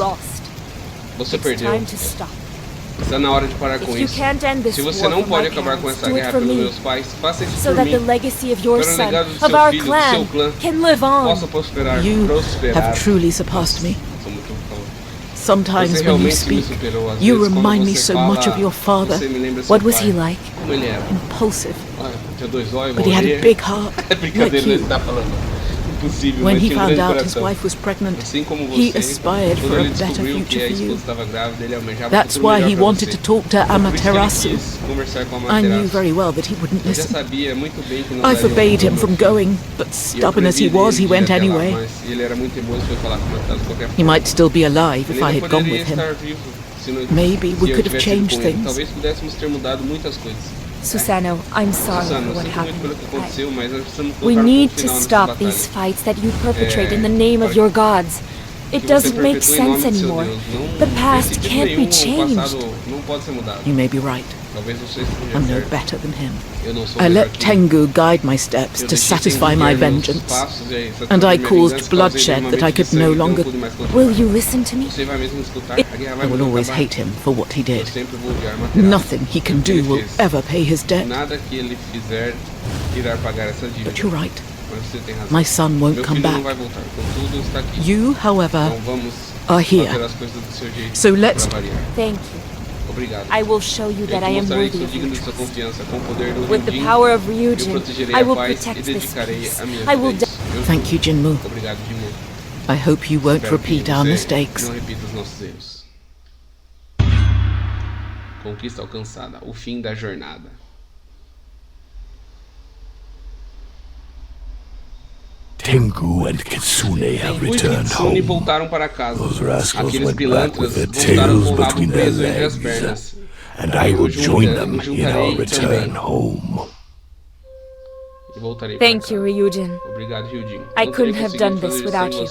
Você perdeu. Está na hora de parar com isso. Se você não pode acabar com essa guerra pelos meus pais, faça isso por mim. Para o legado do seu filho, do seu clã, possa prosperar. Have truly surpassed me. Sometimes when you speak, you remind me so much of your father. What was he like? Impulsive. But he had a big heart, like you. When he found out his wife was pregnant, he aspired for a better future for you. That's why he wanted to talk to Amaterasu. I knew very well that he wouldn't listen. I forbade him from going, but stubborn as he was, he went anyway. He might still be alive if I had gone with him. Maybe we could have changed things. Susano, I'm sorry for what happened. We need to stop these fights that you perpetrate in the name of your gods. It doesn't make sense anymore. The past can't be changed. You may be right. I'm no better than him. I let Tengu guide my steps to satisfy my vengeance, and I caused bloodshed that I could no longer. Will you listen to me? I will always hate him for what he did. Nothing he can do will ever pay his debt. But you're right. My son won't come back. You, however, are here. So let's... Thank you. I will show you that I am worthy of your trust. With the power of Ryujin, I will protect this peace. I will... Thank you, Jinmu. I hope you won't repeat our mistakes. Conquista alcançada. O fim da jornada. Tengu and Kitsune have returned home. Voltaram para casa. Those rascals Aqueles went back pilantras with their voltaram tails com o rabo between their preso entre as legs, pernas. and I will join them in our return home. Thank you, Ryujin. Obrigado, Ryujin. I couldn't have done this without you.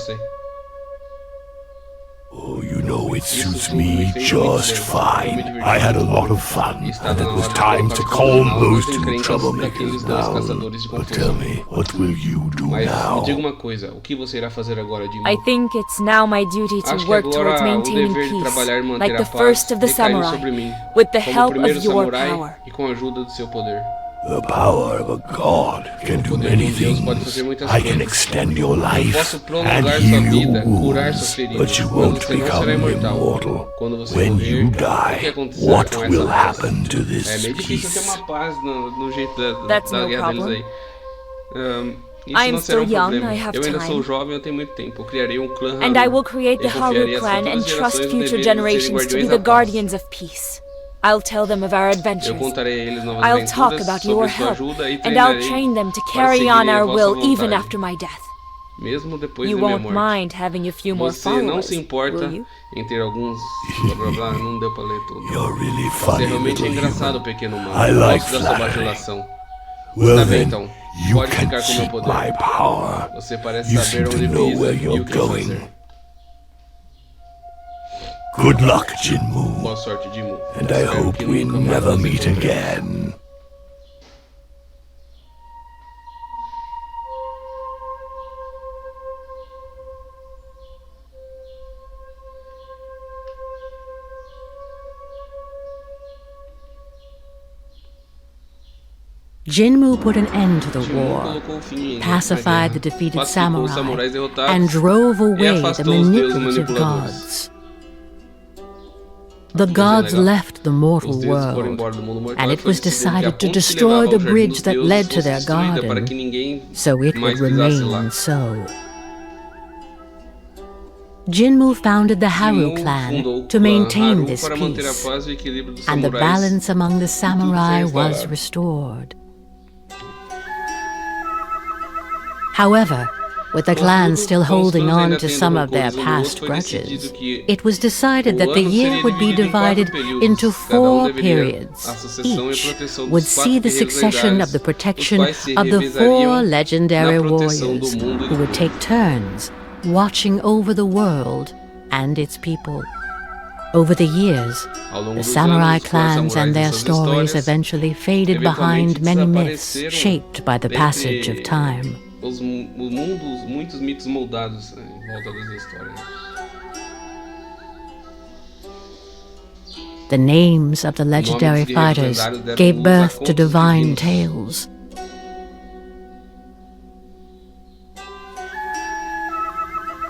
Oh, you know Oh, it suits me just fine. I had a lot of fun, and it was time to calm those two troublemakers down. But tell me, what will you do now? Me diga uma coisa, o que você irá fazer agora, Jimmy? I think it's now my duty to work towards maintaining peace, like the first of the samurai, with the help of your power. E com a ajuda do seu poder. The power of a god can do many things. I can extend your life and heal your wounds, but you won't become immortal. When you die, what will happen to this peace? That's no problem. I am still young, I have time. And I will create the Haru clan and trust future generations to be the guardians of peace. I'll tell them of our adventures. I'll talk about your help, and I'll train them to carry on our will even after my death. You won't mind having a few more followers, will you? You're really funny, little human. I like flattery. Well then, you can keep my power. You seem to know where you're going. Good luck, Jinmu. Boa sorte, Jinmu. And I hope we never meet again. Jinmu put an end to the war, pacified the defeated samurai, and drove away the manipulative gods. The gods left the mortal world, and it was decided to destroy the bridge that led to their garden, so it would remain so. Jinmu founded the Haru clan to maintain this peace, and the balance among the samurai was restored. However, with the clan still holding on to some of their past grudges, it was decided that the year would be divided into 4 periods. Each would see the succession of the protection of the 4 legendary warriors who would take turns watching over the world and its people. Over the years, the samurai clans and their stories eventually faded behind many myths shaped by the passage of time. Muitos mitos moldados em volta dessa história. The names of the legendary fighters gave birth to divine tales.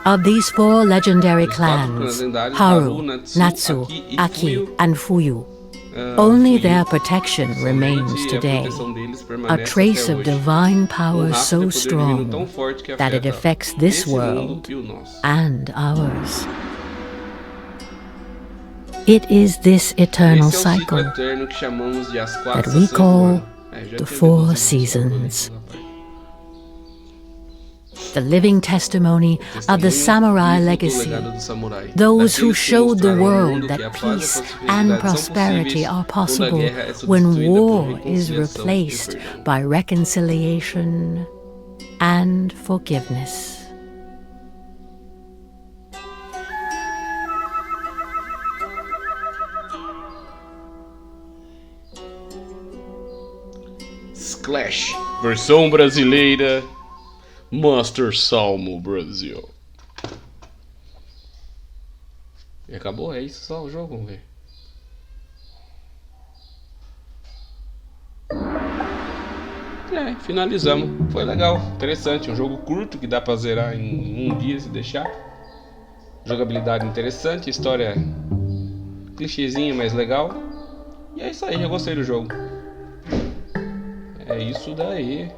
Of these 4 legendary clans, Haru, Natsu, Aki, and Fuyu, only their protection remains today, a trace of divine power so strong that it affects this world and ours. It is this eternal cycle that we call the 4 seasons. The living testimony of the samurai legacy, those who showed the world that peace and prosperity are possible when war is replaced by reconciliation and forgiveness. Sclash, versão brasileira. Master Salmo Brasil. E acabou? É isso só o jogo? Vamos ver. Finalizamos. Foi legal, interessante. Um jogo curto que dá pra zerar em 1 dia se deixar. Jogabilidade interessante, história clichêzinha, mas legal. E é isso aí, eu gostei do jogo. É isso daí.